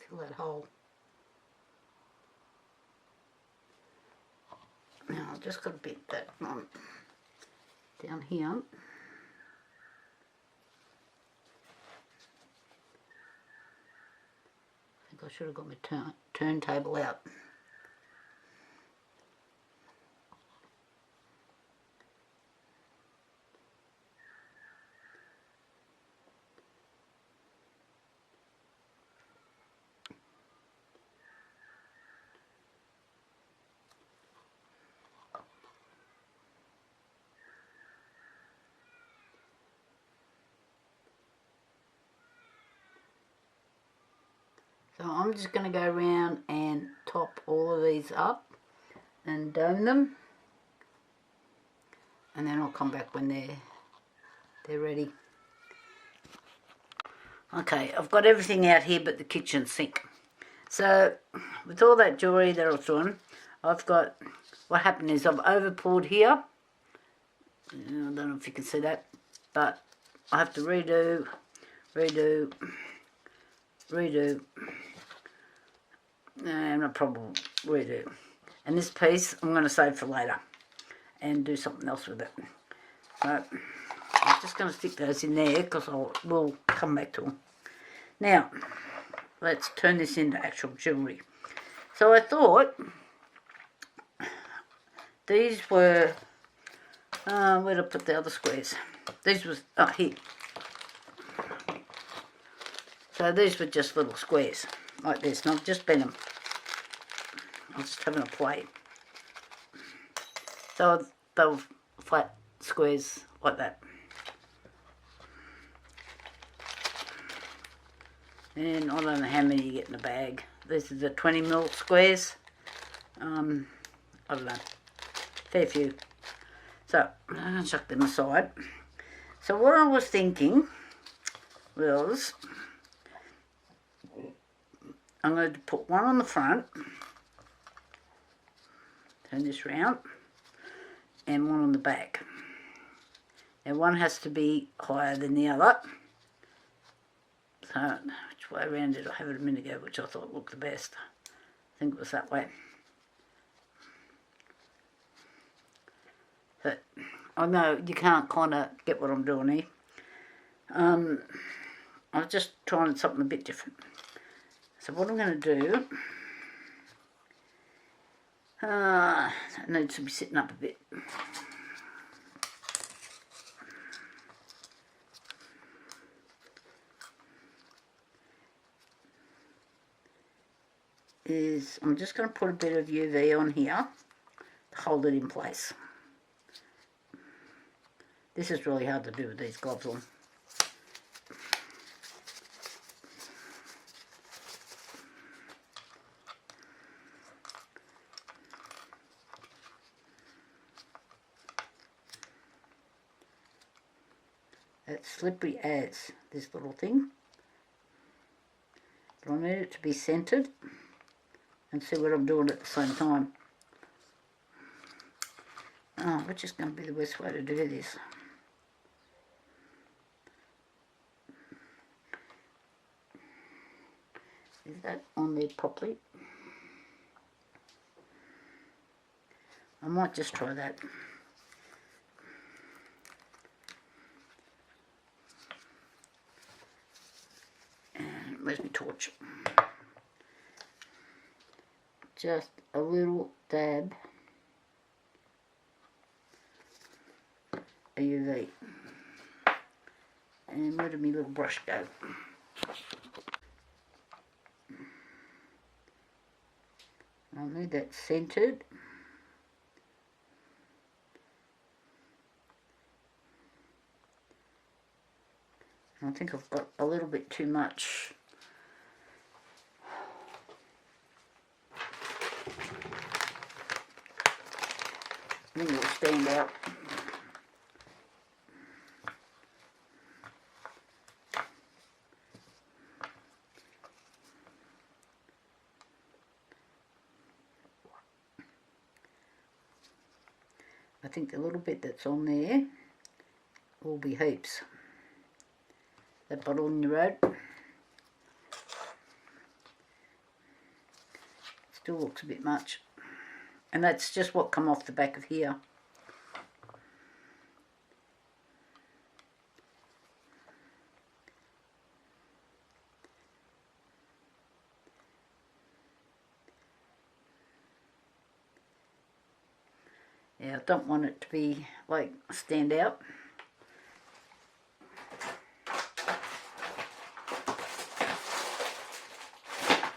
Speaker 1: Fill that hole. Now I've just got to bit that on down here. I think I should have got my turntable out. So I'm just going to go around and top all of these up and dome them, and then I'll come back when they're ready. Okay, I've got everything out here but the kitchen sink. So with all that jewellery that I was doing, I've got, what happened is I've over poured here. I don't know if you can see that, but I have to redo, and I probably redo. And this piece I'm going to save for later and do something else with it. So I'm just going to stick those in there because we'll come back to them. Now, let's turn this into actual jewellery. So I thought these were, where to put the other squares? These was, here. So these were just little squares like this, and I've just bent them. I was just having a play. So they were flat squares like that. And I don't know how many you get in a bag. These are the 20mm squares. I don't know. Fair few. So I'm going to chuck them aside. So what I was thinking was I'm going to put one on the front, turn this round, and one on the back. Now one has to be higher than the other. So which way around did I have it a minute ago, which I thought looked the best? I think it was that way. But I know you can't kind of get what I'm doing here. I was just trying something a bit different. So what I'm going to do, it needs to be sitting up a bit. I'm just going to put a bit of UV on here to hold it in place. This is really hard to do with these gloves on. It's slippery as this little thing. But I need it to be centered and see what I'm doing at the same time. Oh, which is going to be the best way to do this? Is that on there properly? I might just try that. And Where's my torch? Just a little dab of UV. And where did my little brush go? I need that centered. I think I've got a little bit too much. I think it'll stand out. I think the little bit that's on there will be heaps. That bottle in the road still looks a bit much, and that's just what come off the back of here. Yeah, I don't want it to be like stand out.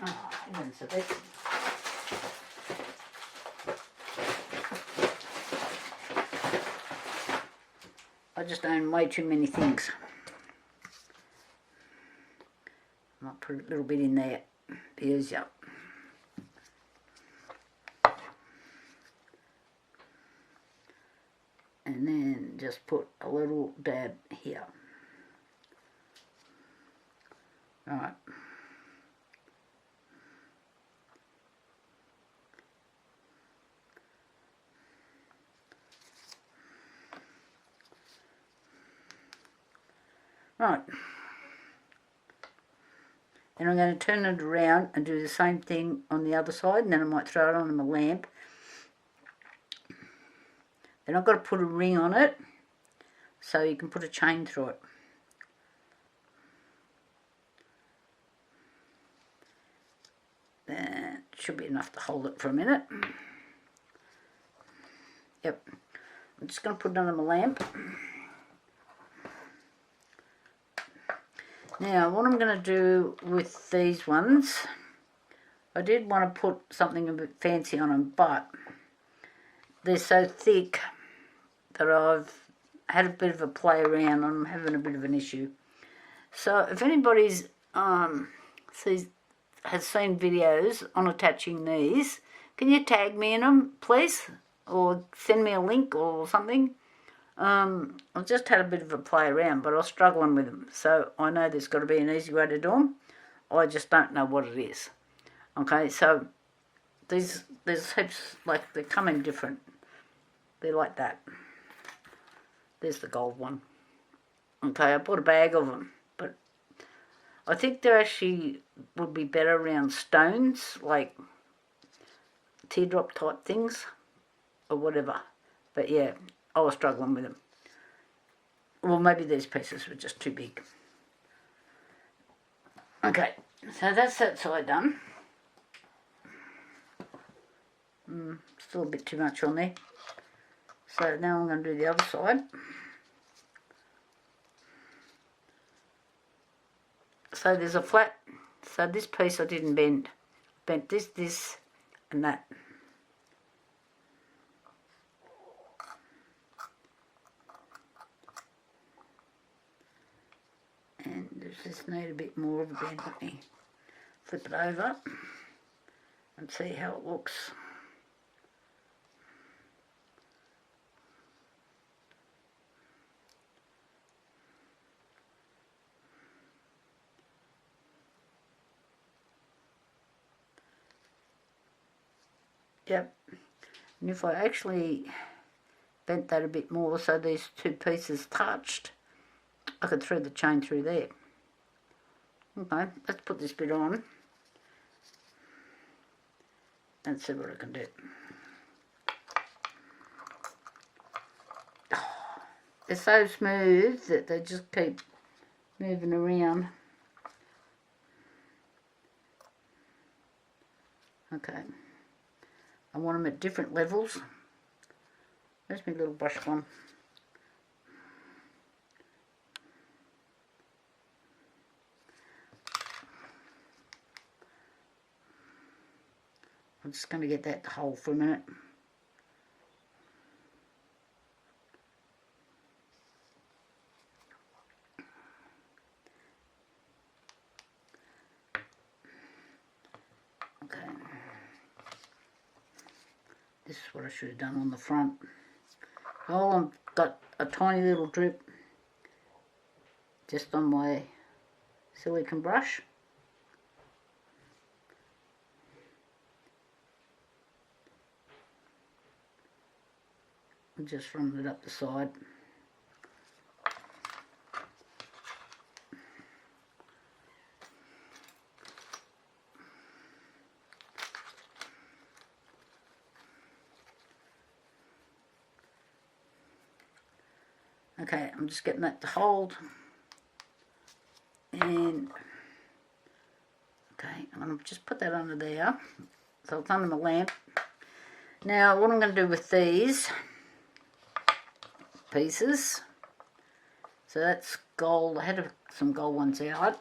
Speaker 1: Oh, heavens a bit. I just own way too many things. I might put a little bit in there, be easier. And then just put a little dab here. Right. Right. And I'm going to turn it around and do the same thing on the other side, and then I might throw it on my lamp. Then I've got to put a ring on it so you can put a chain through it. That should be enough to hold it for a minute. Yep. I'm just going to put it under my lamp. Now, what I'm going to do with these ones, I did want to put something a bit fancy on them, but they're so thick that I've had a bit of a play around. I'm having a bit of an issue. So if anybody's has seen videos on attaching these, can you tag me in them, please? Or send me a link or something. I've just had a bit of a play around, but I was struggling with them. So I know there's got to be an easy way to do them. I just don't know what it is. Okay, so there's heaps, like they come in different. They're like that. There's the gold one. Okay, I bought a bag of them, but I think they actually would be better around stones, like teardrop type things or whatever. But yeah, I was struggling with them. Well, maybe these pieces were just too big. Okay, so that's that side done. Still a bit too much on there. So now I'm going to do the other side. So there's a flat, so this piece I didn't bend. Bent this, and that. And does this need a bit more of a bend? Let me flip it over and see how it looks. Yep, and if I actually bent that a bit more so these two pieces touched, I could thread the chain through there. Okay, let's put this bit on and see what I can do. Oh, they're so smooth that they just keep moving around. Okay. I want them at different levels. Where's my little brush gone? I'm just going to get that to hold for a minute. Okay. This is what I should have done on the front. Oh, I've got a tiny little drip just on my silicone brush. And just run it up the side. Okay, I'm just getting that to hold. And okay, I'm going to just put that under there. So it's under my lamp. Now what I'm going to do with these pieces, so that's gold. I had some gold ones out.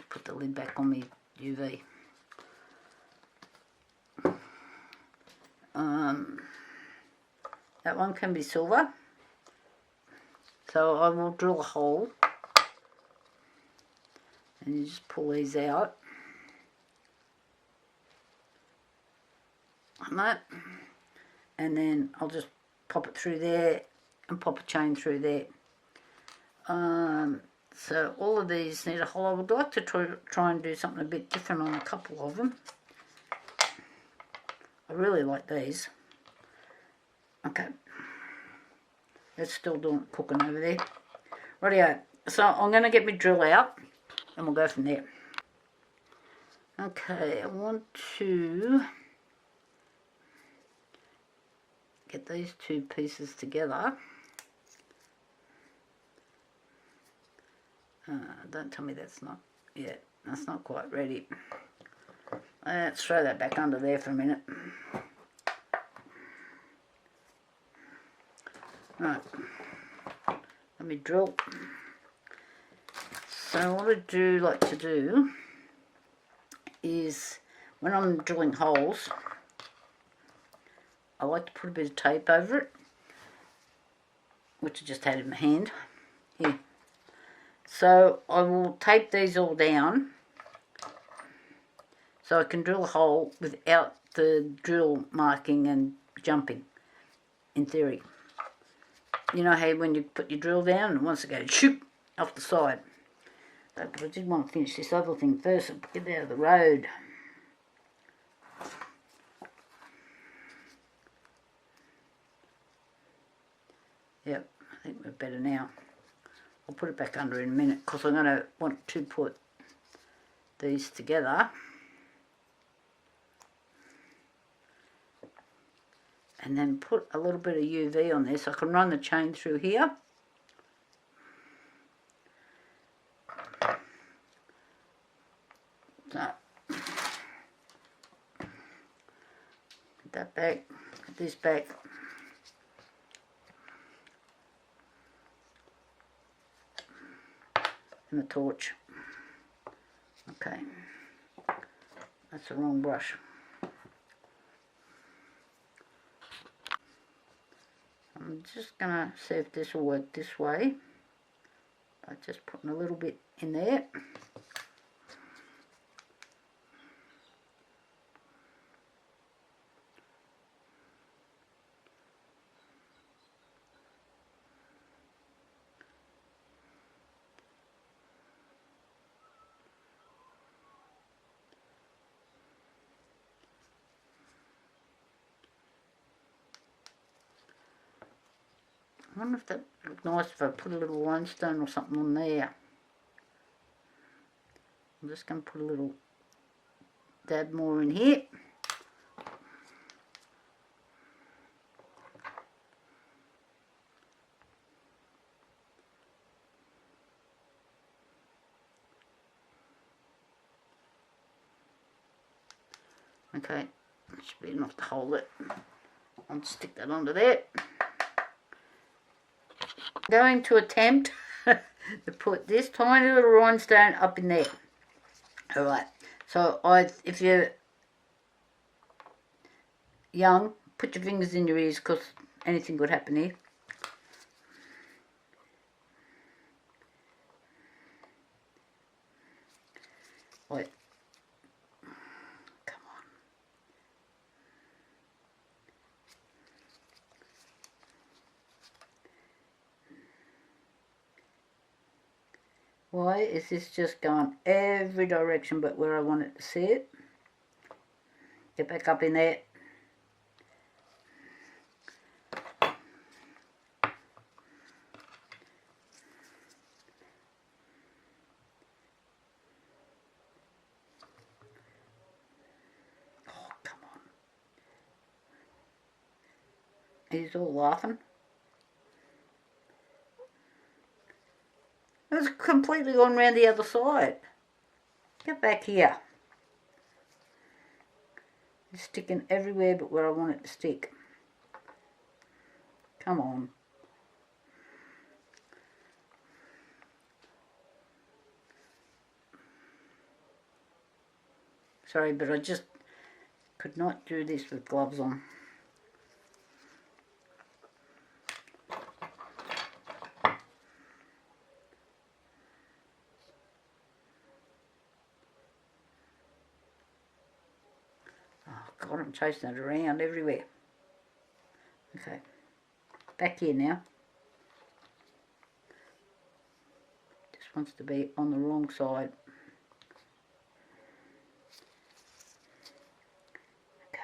Speaker 1: Put the lid back on my UV. That one can be silver. So I will drill a hole. And you just pull these out. Like that. And then I'll just pop it through there and pop a chain through there. So all of these need a hole. I would like to try and do something a bit different on a couple of them. I really like these. Okay. It's still cooking over there. Rightio. So I'm going to get my drill out and we'll go from there. Okay, I want to get these two pieces together. Don't tell me that's not yet. That's not quite ready. Let's throw that back under there for a minute. Right, let me drill. So what I like to do is when I'm drilling holes, I like to put a bit of tape over it, which I just had in my hand here. So I will tape these all down so I can drill a hole without the drill marking and jumping, in theory. You know how when you put your drill down and once it goes shoop off the side. But I did want to finish this other thing first and get it out of the road. Yep, I think we're better now. I'll put it back under in a minute because I'm going to want to put these together. And then put a little bit of UV on there so I can run the chain through here. So, put that back, put this back. And the torch. Okay, that's the wrong brush. I'm just going to see if this will work this way by just putting a little bit in there. I wonder if that would look nice if I put a little limestone or something on there. I'm just going to put a little dab more in here. Okay, should be enough to hold it. I'll stick that onto there. Going to attempt to put this tiny little rhinestone up in there. Alright, so if you're young, put your fingers in your ears because anything could happen here. Wait. Come on. Why is this just going every direction but where I want it to see it? Get back up in there. Oh, come on. He's all laughing. It's completely gone round the other side. Get back here. It's sticking everywhere but where I want it to stick. Come on. Sorry, but I just could not do this with gloves on. God, I'm chasing it around everywhere. Okay, back here now. Just wants to be on the wrong side. Okay.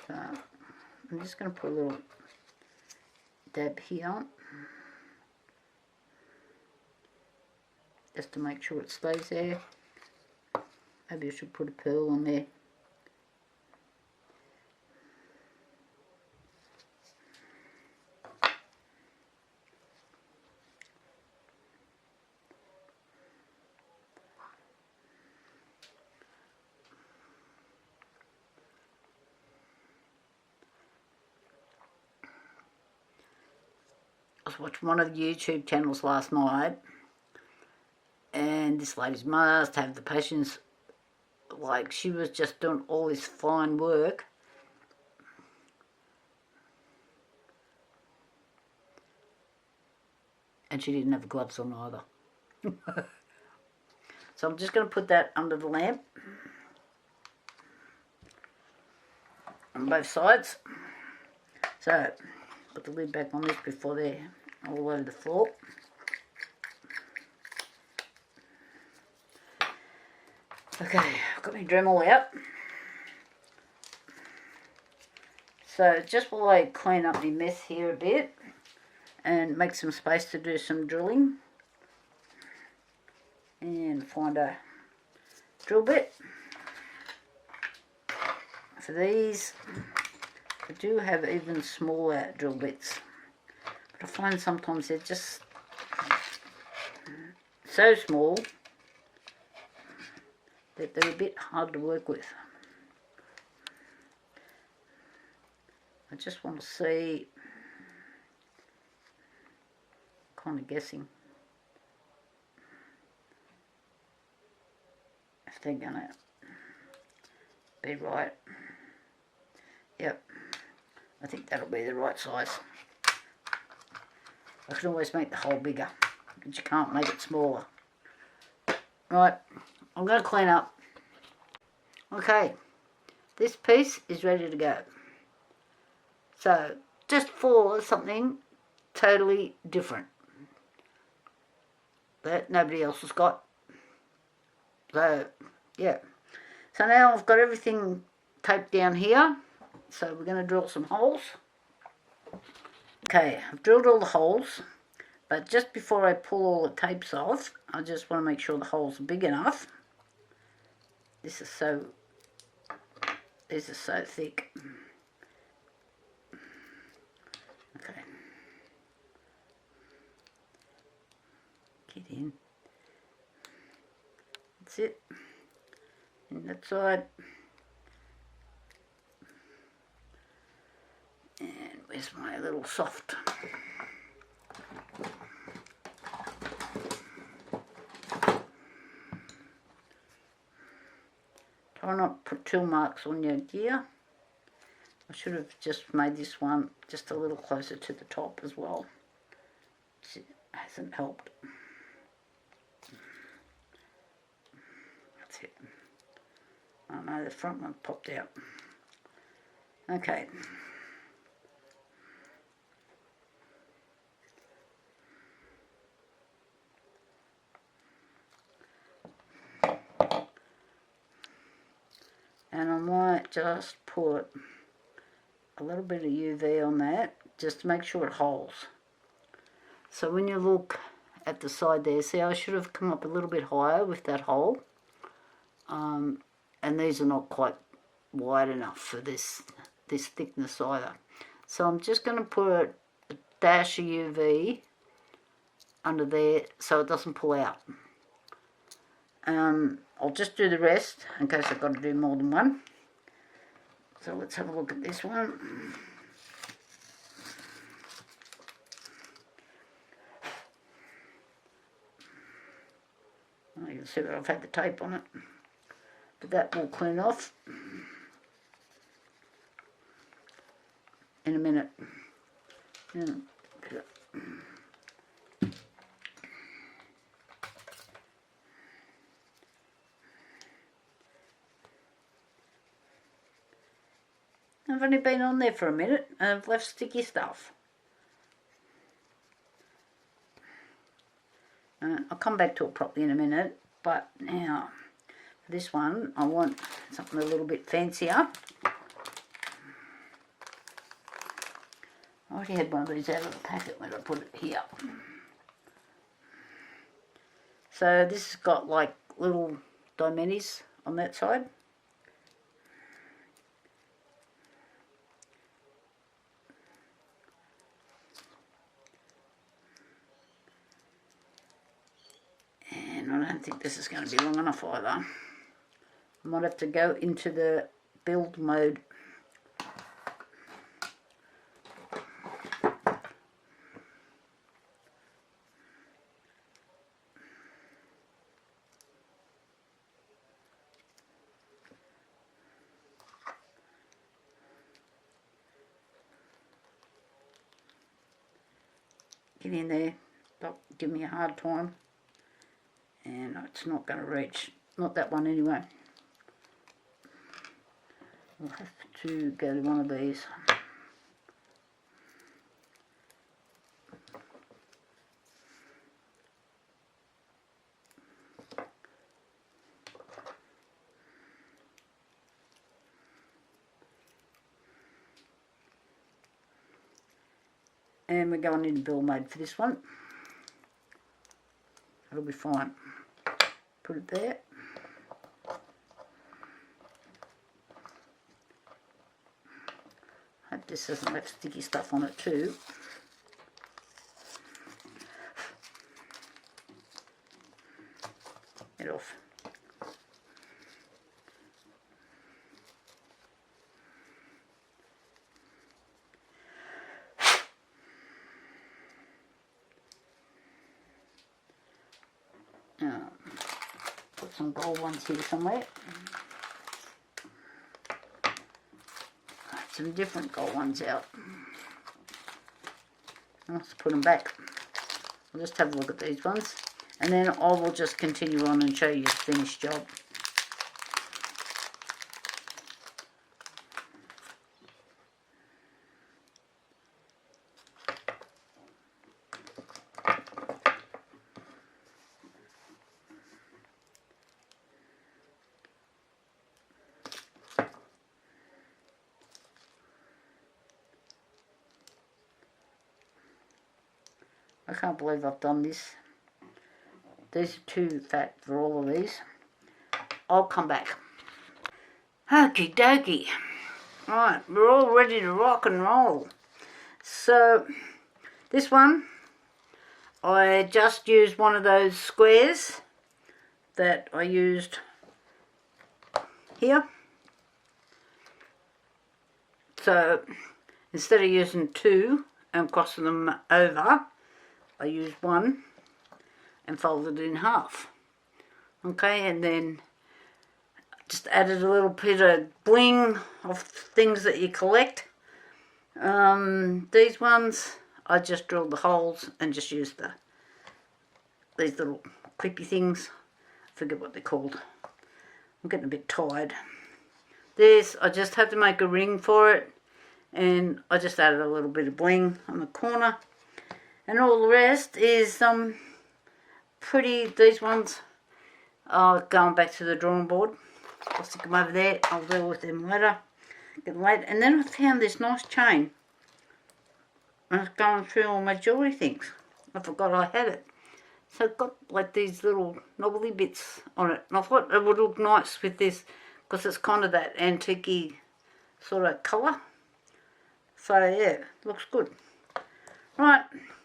Speaker 1: So I'm just going to put a little dab here, just to make sure it stays there. Maybe I should put a pearl on there. I was watching one of the YouTube channels last night, and this lady must have the patience. Like, she was just doing all this fine work, and she didn't have gloves on either. So I'm just going to put that under the lamp on both sides. So put the lid back on this before they're all over the floor. Okay, I've got my Dremel out. So just while I clean up my mess here a bit and make some space to do some drilling and find a drill bit. For these, I do have even smaller drill bits, but I find sometimes they're just so small that they're a bit hard to work with. I just want to see, kind of guessing if they're gonna be right. Yep, I think that'll be the right size. I can always make the hole bigger, but you can't make it smaller. Right, I'm going to clean up. Okay, this piece is ready to go. So, just for something totally different that nobody else has got. So, yeah, So now I've got everything taped down here. So we're going to drill some holes. Okay, I've drilled all the holes. But just before I pull all the tapes off, I just want to make sure the holes are big enough. These are so thick. Okay. Get in. That's it. In that side. And where's my little soft? Try not to put two marks on your gear. I should have just made this one just a little closer to the top as well. It hasn't helped. That's it. Oh no, the front one popped out. Okay. And I might just put a little bit of UV on that, just to make sure it holds. So when you look at the side there, see I should have come up a little bit higher with that hole. And these are not quite wide enough for this thickness either. So I'm just going to put a dash of UV under there so it doesn't pull out. I'll just do the rest in case I've got to do more than one. So let's have a look at this one. You can see that I've had the tape on it, but that will clean off in a minute. I've only been on there for a minute and I've left sticky stuff. I'll come back to it properly in a minute, but now for this one I want something a little bit fancier. I already had one of these out of the packet when I put it here. So this has got like little diamonds on that side. And I don't think this is going to be long enough either. I might have to go into the build mode. Get in there, don't give me a hard time. And it's not going to reach, not that one anyway. We'll have to go to one of these. And we're going into build mode for this one. It'll be fine. Put it there. Hope this hasn't left sticky stuff on it too. Get off. Now, put some gold ones here somewhere. Some different gold ones out. Let's put them back. I'll just have a look at these ones, and then I will just continue on and show you the finished job. I can't believe I've done this. These are too fat for all of these. I'll come back. Okie dokie. Right, we're all ready to rock and roll. So, this one, I just used one of those squares that I used here. So, instead of using two and crossing them over, I used one and folded it in half. Okay, and then just added a little bit of bling of things that you collect. These ones, I just drilled the holes and just used these little clippy things. I forget what they're called. I'm getting a bit tired. This, I just had to make a ring for it, and I just added a little bit of bling on the corner. And all the rest is pretty, these ones are going back to the drawing board. I'll stick them over there. I'll deal with them later. And then I found this nice chain. I was going through all my jewellery things. I forgot I had it. So it's got like these little knobbly bits on it. And I thought it would look nice with this, because it's kind of that antique-y sort of colour. So yeah, looks good. Right,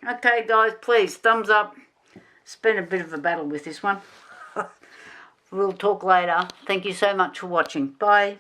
Speaker 1: okay guys, please, thumbs up. It's been a bit of a battle with this one. We'll talk later. Thank you so much for watching. Bye.